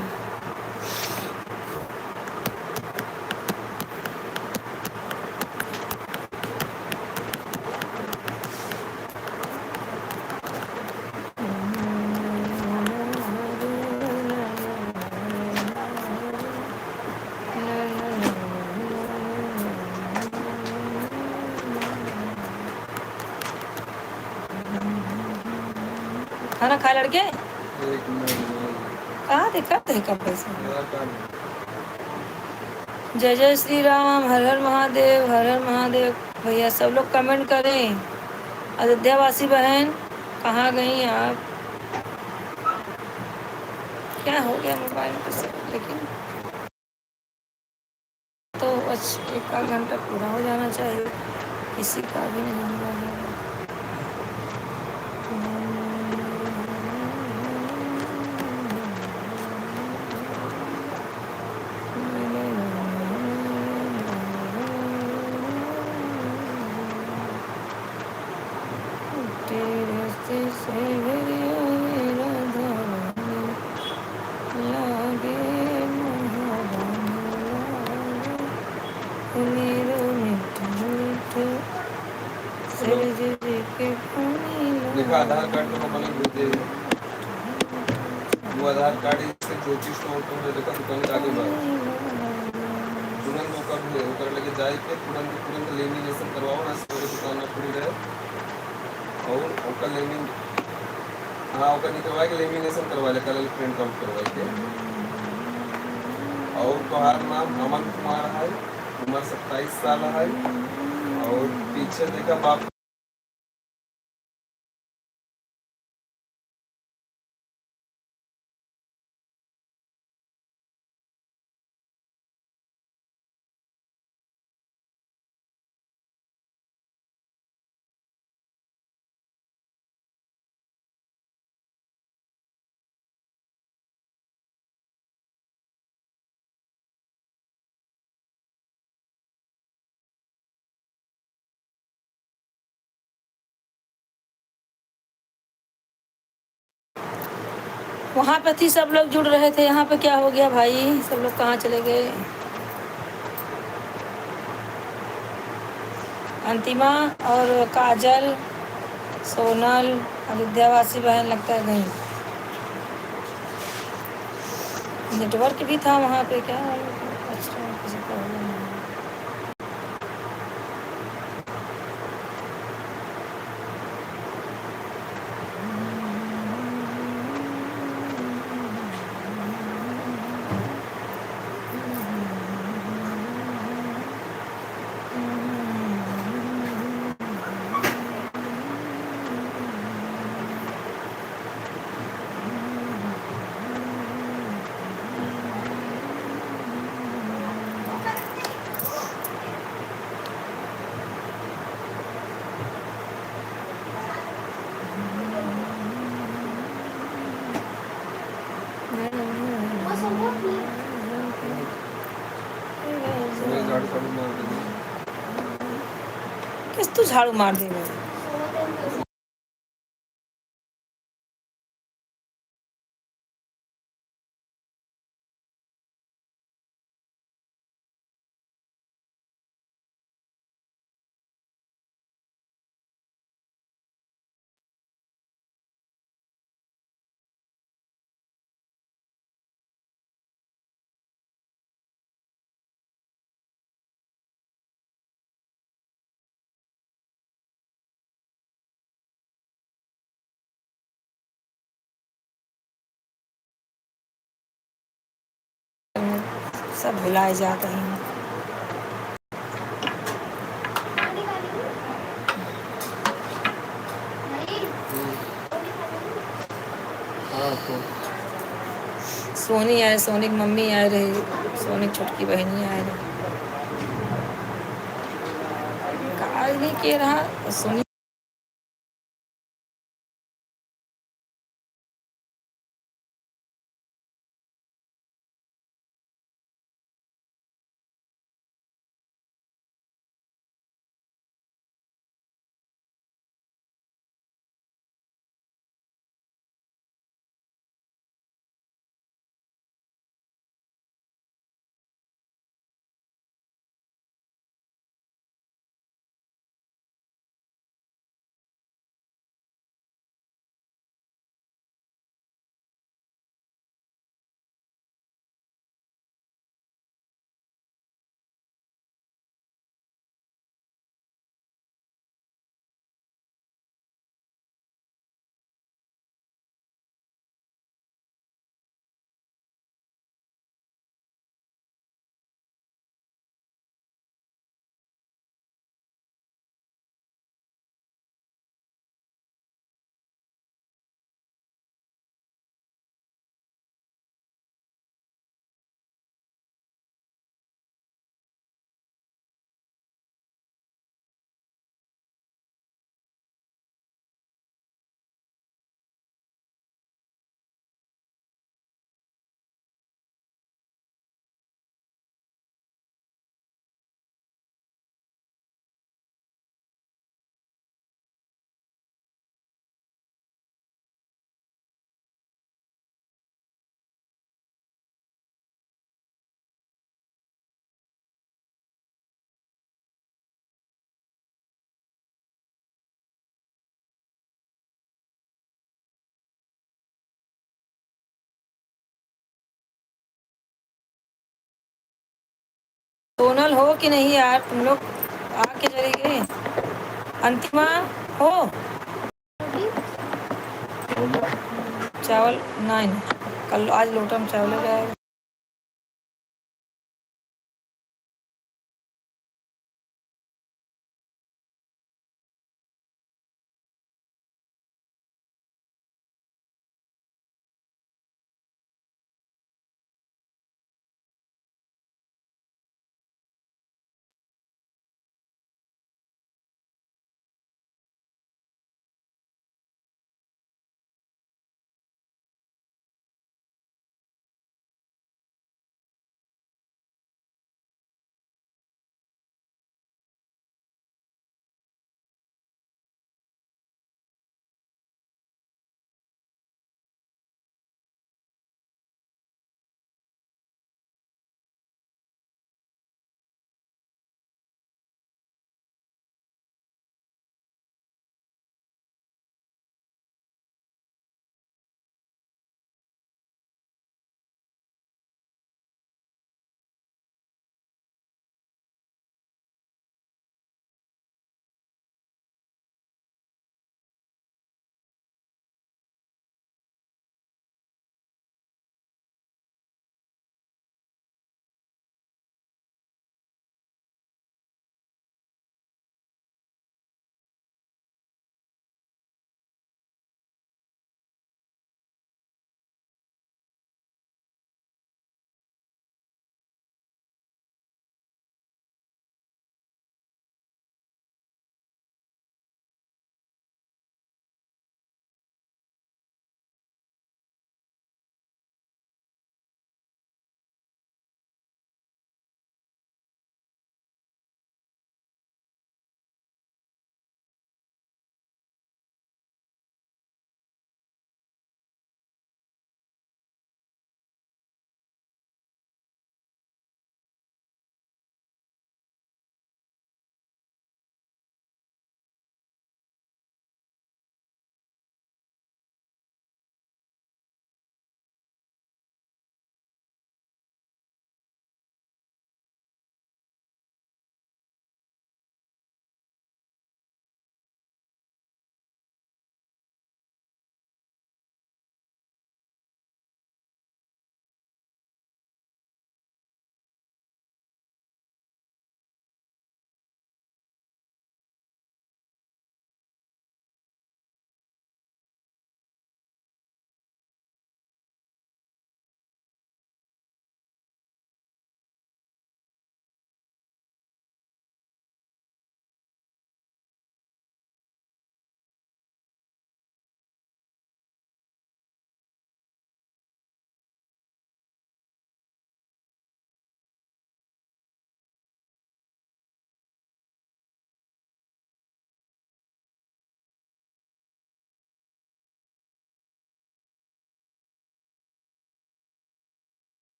C: खाना खा लड़के कहाँ दिक्कत है कब पैसे? जय जय श्री राम, हर हर महादेव, हर हर महादेव। भैया सब लोग कमेंट करें। अयोध्यावासी बहन कहाँ गई आप? क्या हो गया मोबाइल पे से? लेकिन तो 1 घंटा पूरा हो जाना चाहिए, किसी का भी नहीं हुआ है।
F: देखा आधार कार्ड तो मम्मा ने भेजे, वो आधार कार्ड इससे ज्योतिष तो ऑटो में देखा दुकान के आगे बार तुरंत होकर लेके जाए के तुरंत लेमिनेशन करवाओ ना, सारे दुकान में खुली रहे और ओकर लेमिन हाँ ओकर निकलवा के लेमिनेशन करवा ले, कलर प्रिंट आउट करवा के। और तुम्हारा नाम अमन कुमार है, उम्र 27 साल है और पीछे देखा बाप
C: वहाँ पे थी, सब लोग जुड़ रहे थे, यहाँ पे क्या हो गया भाई, सब लोग कहाँ चले गए। अंतिमा और काजल, सोनल, अयोध्यावासी बहन लगता है गई। नेटवर्क भी था वहाँ पे क्या। अच्छा, किसी प्रॉब्लम नहीं।
F: समय झाड़ू फाड़ू मार देंगे।
C: किस तू झाड़ू मार देगा। सब भुलाए जाते हैं।
F: हाँ तो
C: सोनी आए, सोनी की मम्मी आए रही, सोनी की छोटकी बहनी आए रही। काज नहीं किए रहा सोनी। सोनल हो कि नहीं यार, तुम लोग आके चली गई। अंतिमा हो। चावल नहीं, कल आज लोटा में चावल गया।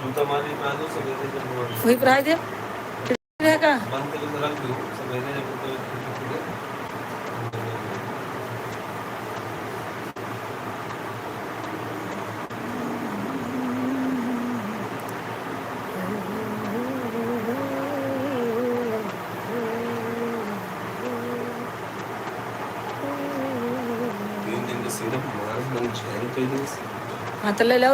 F: जूता मारी पहन दो सवेरे जब
C: वही पढ़ाई दे रहेगा।
F: बंद करके रख दो सवेरे जब तो
C: हाँ तो ले लो,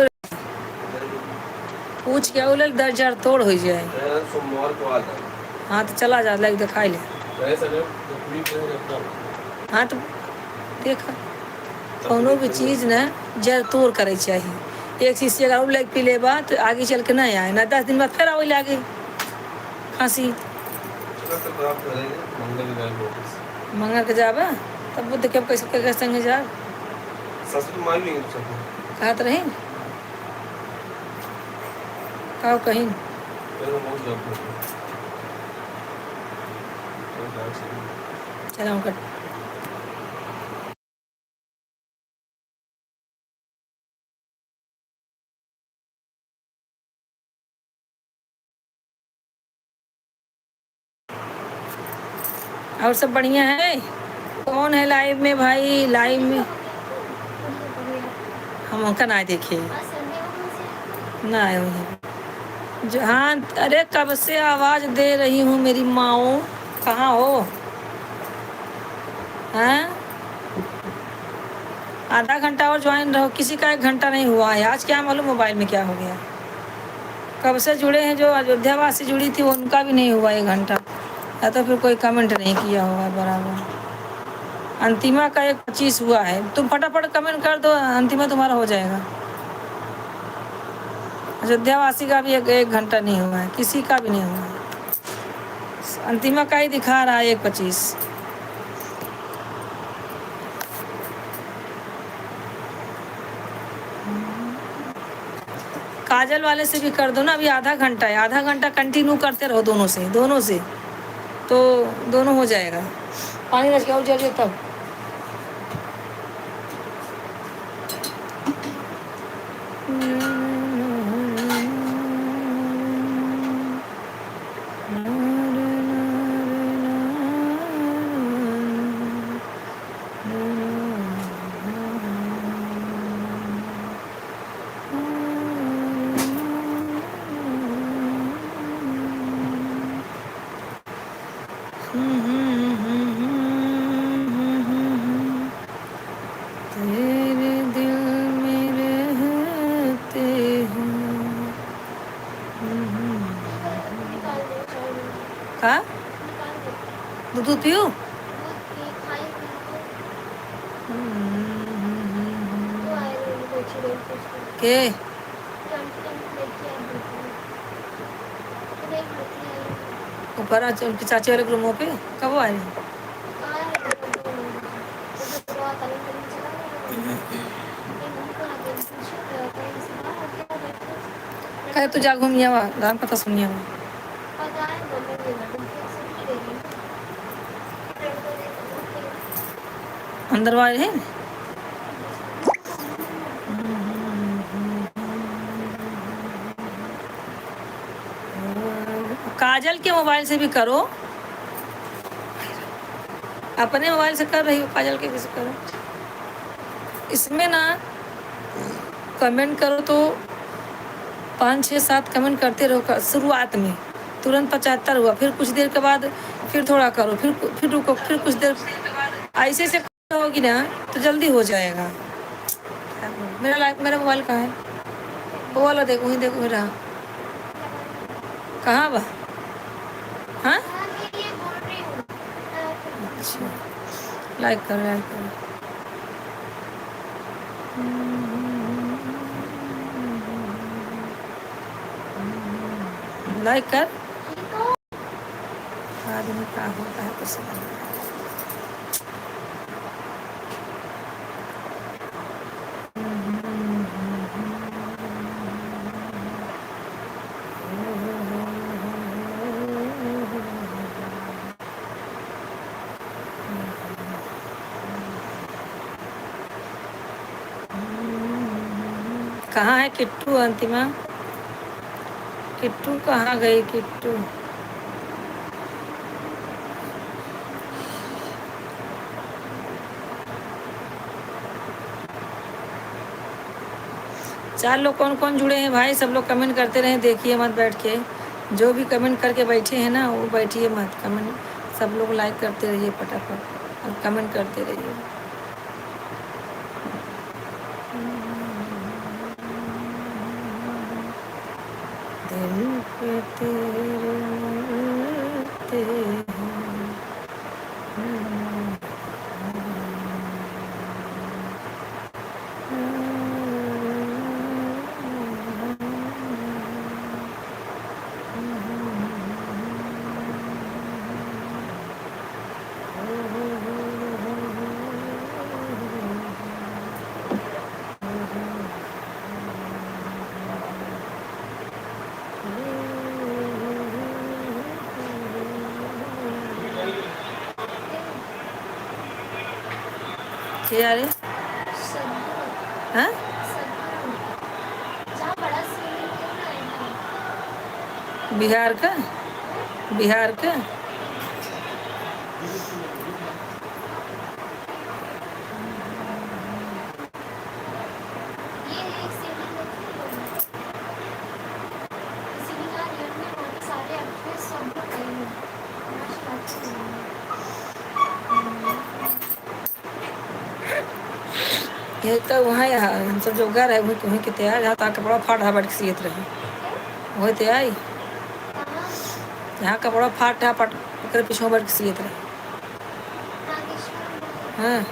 C: पूछ के वो ले दर्द जड़ तोड़ हो जाए।
F: सोमवार को आता है
C: हाँ तो चला जा लग दिखाई ले।
F: ऐसा नहीं तो पूरी तरह रखता हूँ
C: हाँ तो देख कोनो भी चीज़ न जड़ तोड़ करे चाहिए। एक चीज़ से अगर लग पी ले तो आगे चल के नहीं आए ना 10 दिन बाद फिर आओ लागे खांसी।
F: चलो तो आप करेंगे मंगल के जाएंगे ऑफिस
C: मंगा के जाबा तब बुद्ध के कैसे संगे जा
F: ससुर मान लेंगे सब
C: कहा तो रही कहो कहीं
F: फिर हम बहुत जॉब करते हैं
C: चला उनका और सब बढ़िया है। कौन है लाइव में भाई? लाइव में हम उनका ना देखे ना आए हुए जो। हाँ अरे कब से आवाज़ दे रही हूँ मेरी माओ, कहाँ हो? हैं आधा घंटा और ज्वाइन रहो, किसी का 1 घंटा नहीं हुआ है आज। क्या मालूम मोबाइल में क्या हो गया। कब से जुड़े हैं, जो अयोध्या वासी जुड़ी थी उनका भी नहीं हुआ 1 घंटा, या तो फिर कोई कमेंट नहीं किया होगा बराबर। अंतिमा का 1:25 हुआ है, तुम फटाफट कमेंट कर दो, अंतिमा तुम्हारा हो जाएगा। अयोध्या वासी का भी 1 घंटा नहीं हुआ है, किसी का भी नहीं हुआ है। अंतिमा का ही दिखा रहा है 1:25। काजल वाले से भी कर दो ना, अभी आधा घंटा है, आधा घंटा कंटिन्यू करते रहो दोनों से तो दोनों हो जाएगा। पानी रख के और जल्दी तब तेरे दिल में रहते हैं। का दूध पियो के ऊपर उनकी चाची वाले रूमों पे कब आए? कहे तू जा घूमिया वा गान पता सुनिया वा अंदर वाले हैं। काजल के मोबाइल से भी करो, अपने मोबाइल से कर रही हो, काजल के कैसे करो। इसमें ना कमेंट करो तो 5, 6, 7 कमेंट करते रहो शुरुआत में, तुरंत 75 हुआ, फिर कुछ देर के बाद फिर थोड़ा करो, फिर रुको, फिर कुछ देर ऐसे से होगी ना तो जल्दी हो जाएगा। मेरा मोबाइल कहाँ है? वो वाला देखो, वहीं देखो मेरा कहाँ बा? हाँ अच्छा लाइक करो लाइक कर। आदमी का होता है कुछ कहाँ है किट्टू? अंतिमा किट्टू कहाँ गई किट्टू? चार लोग कौन कौन जुड़े हैं भाई? सब लोग कमेंट करते रहे, देखिए मत बैठ के। जो भी कमेंट करके बैठे हैं ना वो बैठिए मत, कमेंट सब लोग लाइक करते रहिए फटाफट और कमेंट करते रहिए। दिल पे तेरे मिलते क्या रे? हाँ? बिहार का? बिहार का? ये तो वहाँ हम सब जो घर है वही तुम्हें के तैयार यहाँ तक कपड़ा फाट बैठ के सीत रहे वही तैयार यहाँ कपड़ा फाट पट कर पीछे बैठ के सीत रहे। हाँ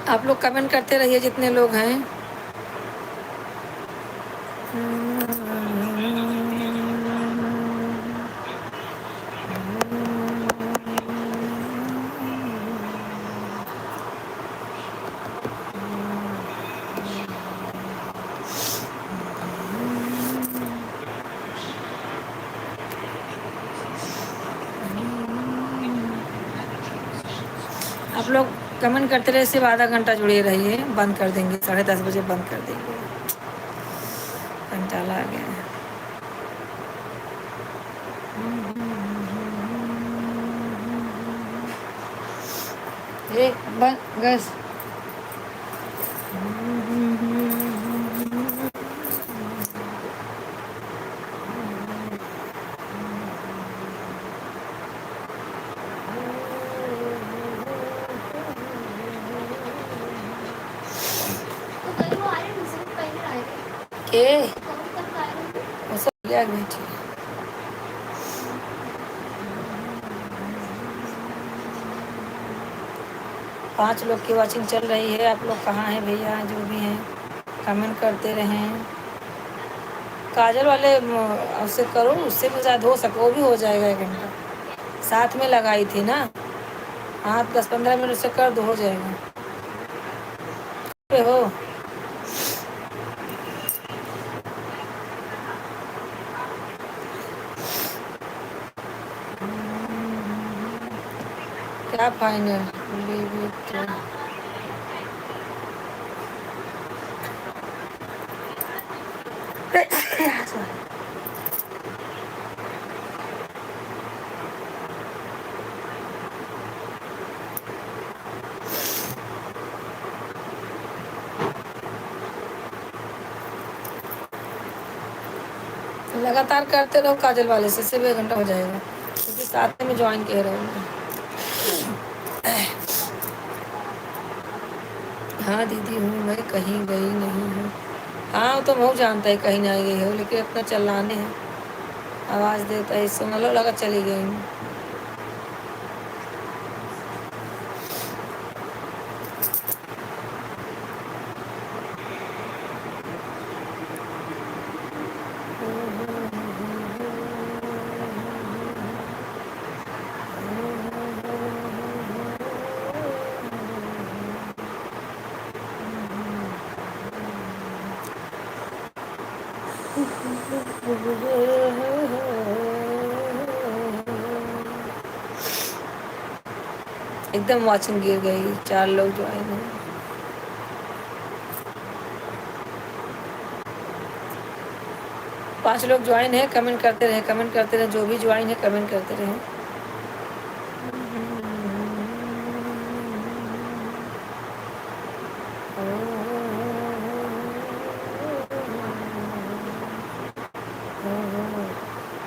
C: आप लोग कमेंट करते रहिए जितने लोग हैं। आप लोग कमेंट करते रहे, सिर्फ आधा घंटा जुड़े रहिए, बंद कर देंगे 10:30 बजे बंद कर देंगे, घंटा आ गया। बंद गैस। के वो सब लिया बैठी 5 लोग की वॉचिंग चल रही है। आप लोग कहाँ हैं भैया? जो भी हैं कमेंट करते रहें। काजल वाले उससे करो, उससे भी ज़्यादा हो सके वो भी हो जाएगा 1 घंटा। साथ में लगाई थी ना, हाँ 10-15 मिनट से कर दो, हो जाएगा। हो क्या फाइनल? लगातार करते रहो काजल वाले से, सिर्फ 1 घंटा हो जाएगा, क्योंकि साथ में ज्वाइन कह रहे हो। हाँ दीदी हूँ मैं, कहीं गई नहीं हूँ। हाँ तो बहुत जानता है कहीं नहीं गई हो, लेकिन अपना चलाने हैं, आवाज़ देता है, सुन लो लगा चली गई हूँ। एकदम वॉचिंग गिर गई। 4 लोग ज्वाइन हैं। पांच लोग ज्वाइन है, कमेंट करते रहे, कमेंट करते रहे। जो भी ज्वाइन है कमेंट करते रहे।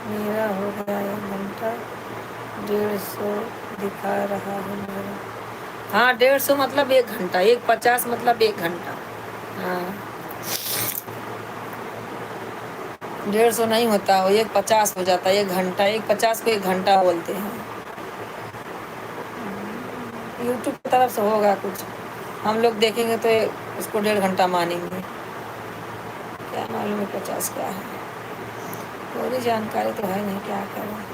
C: मेरा हो गया 1 घंटा 150 दिखा रहा है मेरा। हाँ 150 मतलब 1 घंटा, 150 मतलब 1 घंटा। हाँ 150 नहीं होता, वो 150 हो जाता है 1 घंटा। 150 को 1 घंटा बोलते हैं। यूट्यूब की तरफ से होगा कुछ, हम लोग देखेंगे तो उसको 1.5 घंटा मानेंगे। क्या मालूम है 50 क्या है, पूरी जानकारी तो है नहीं, क्या करें।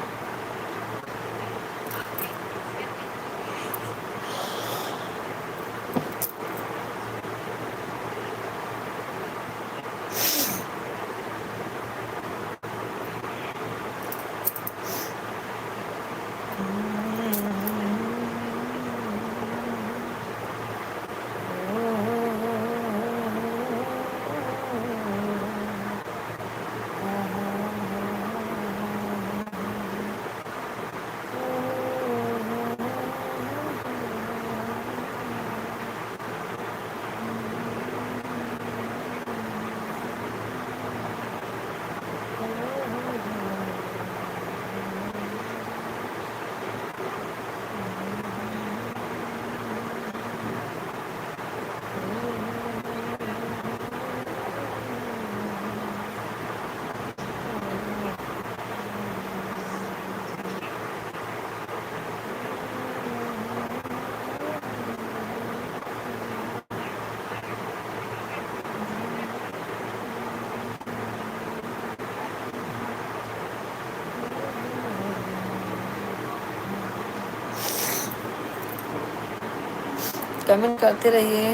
C: कमेंट करते रहिए।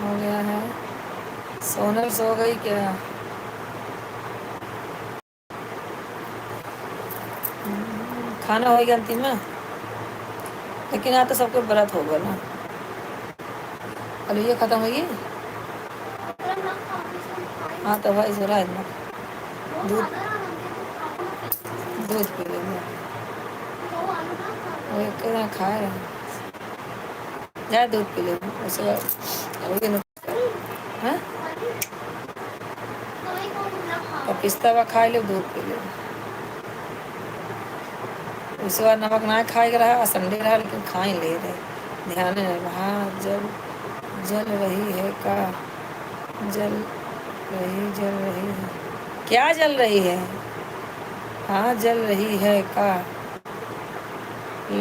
C: हो गया है। सोनल सो गई क्या? खाना हो गया अंतिम में, लेकिन यहाँ तो सबको व्रत होगा ना। अरे ये खत्म होगी। हाँ तो भाई हो रहा है ना, दूध दूध पी लेंगे। वो एक खाए रहे जा, दूध पी लेंगे उसके बाद ना। हाँ पिस्ता हुआ खा लो, दूध पी लो। उसके बाद नमक ना खाएगा रहा, संडे रहा लेकिन खा ही ले रहे। ध्यान नहीं रहा। जल रही है का, जल रही है क्या, जल रही है? हाँ जल रही है का,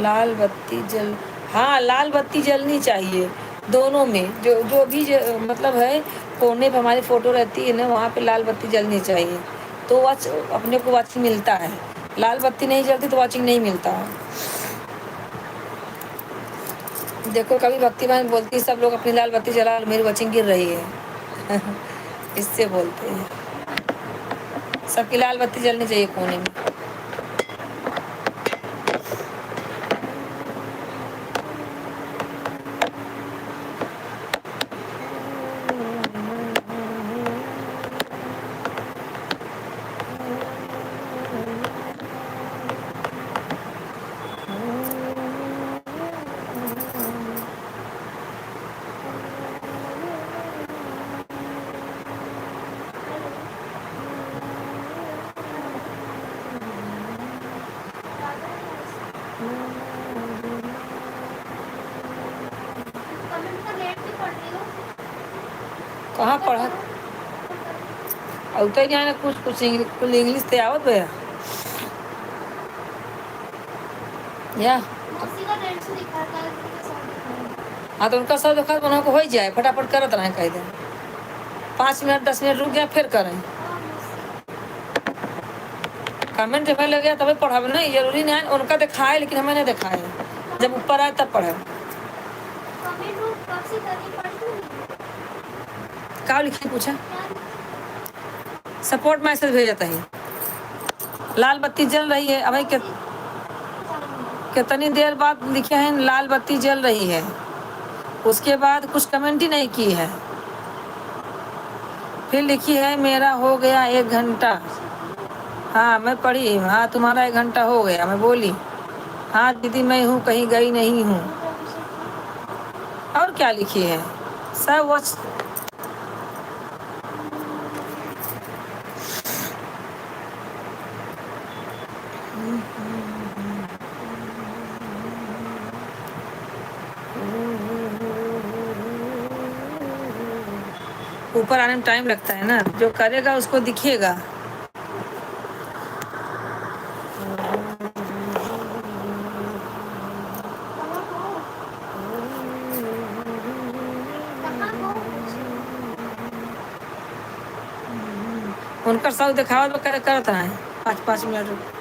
C: लाल बत्ती जल। हाँ लाल बत्ती जलनी चाहिए दोनों में, जो भी मतलब है कोने पे हमारी फोटो रहती है ना, वहाँ पे लाल बत्ती जलनी चाहिए तो वॉच अपने को वॉचिंग मिलता है। लाल बत्ती नहीं जलती तो वॉचिंग नहीं मिलता है। देखो कभी भक्ति बहन बोलती है सब लोग अपनी लाल बत्ती जला, मेरी वॉचिंग गिर रही है इससे बोलते हैं सबकी लाल बत्ती जलनी चाहिए कोने में। कहाँ पढ़ा उतर जाए कुछ इंग्लिश से आवत भैया या। हाँ तो उनका सब देखा बना को हो जाए, फटाफट करत रहे कह दें 5 मिनट 10 मिनट रुक गया फिर करें। कमेंट जब लग गया तभी पढ़ा नहीं, जरूरी नहीं है उनका दिखाए लेकिन हमें नहीं दिखाए, जब ऊपर आए तब पढ़े। क्या लिखे पूछा? सपोर्ट मैसेज भेजा था। लाल बत्ती जल रही है। अब कितनी देर बाद लिखे हैं लाल बत्ती जल रही है, उसके बाद कुछ कमेंट ही नहीं की है। फिर लिखी है मेरा हो गया 1 घंटा। हाँ मैं पढ़ी, हाँ तुम्हारा 1 घंटा हो गया। मैं बोली हाँ दीदी मैं हूँ, कहीं गई नहीं हूँ। और क्या लिखी है सब वो ऊपर आने में टाइम लगता है ना, जो करेगा उसको दिखेगा। उनका सब दिखावा तो करता है 5-5 मिनट।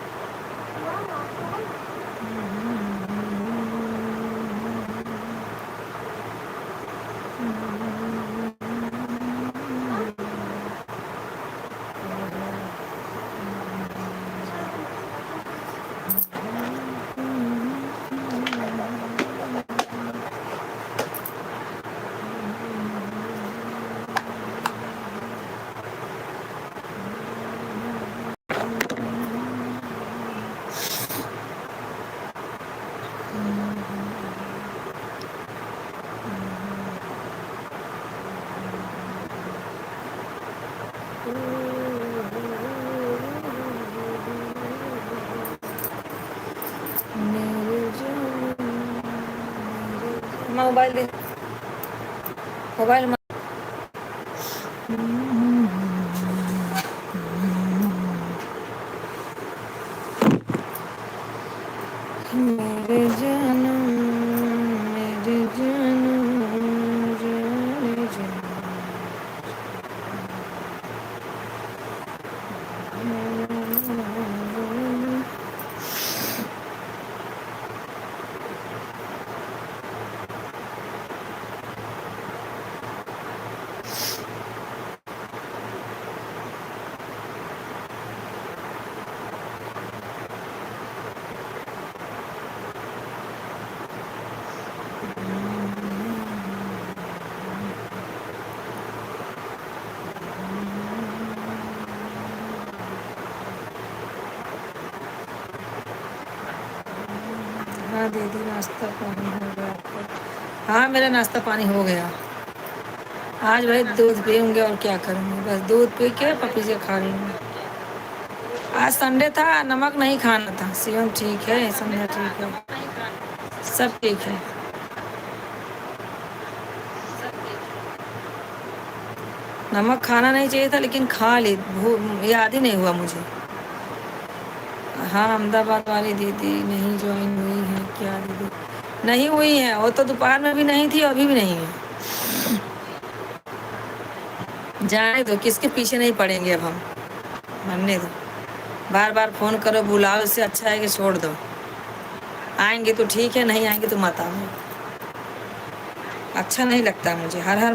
C: मोबाइल दे, मोबाइल मेरे जानम मेरे जानम जाने जा। हाँ दीदी नाश्ता पानी हो गया आपका? हाँ मेरा नाश्ता पानी हो गया। आज भाई दूध पीऊँगी और क्या करूँगी, बस दूध पी के पपीते खा रही हूँ। आज संडे था, नमक नहीं खाना था। शिवम ठीक है, संध्या ठीक है, सब ठीक है। नमक खाना नहीं चाहिए था लेकिन खा ली, याद ही नहीं हुआ मुझे। हाँ अहमदाबाद वाली दीदी नहीं ज्वाइन हुई है क्या दीदी? नहीं हुई है, वो तो दोपहर में भी नहीं थी, अभी भी नहीं है। जाने दो, किसके पीछे नहीं पड़ेंगे अब हम, बनने दो। बार बार फ़ोन करो बुलाओ, इससे अच्छा है कि छोड़ दो। आएंगे तो ठीक है, नहीं आएंगे तो मत आओ। अच्छा नहीं लगता मुझे। हर हर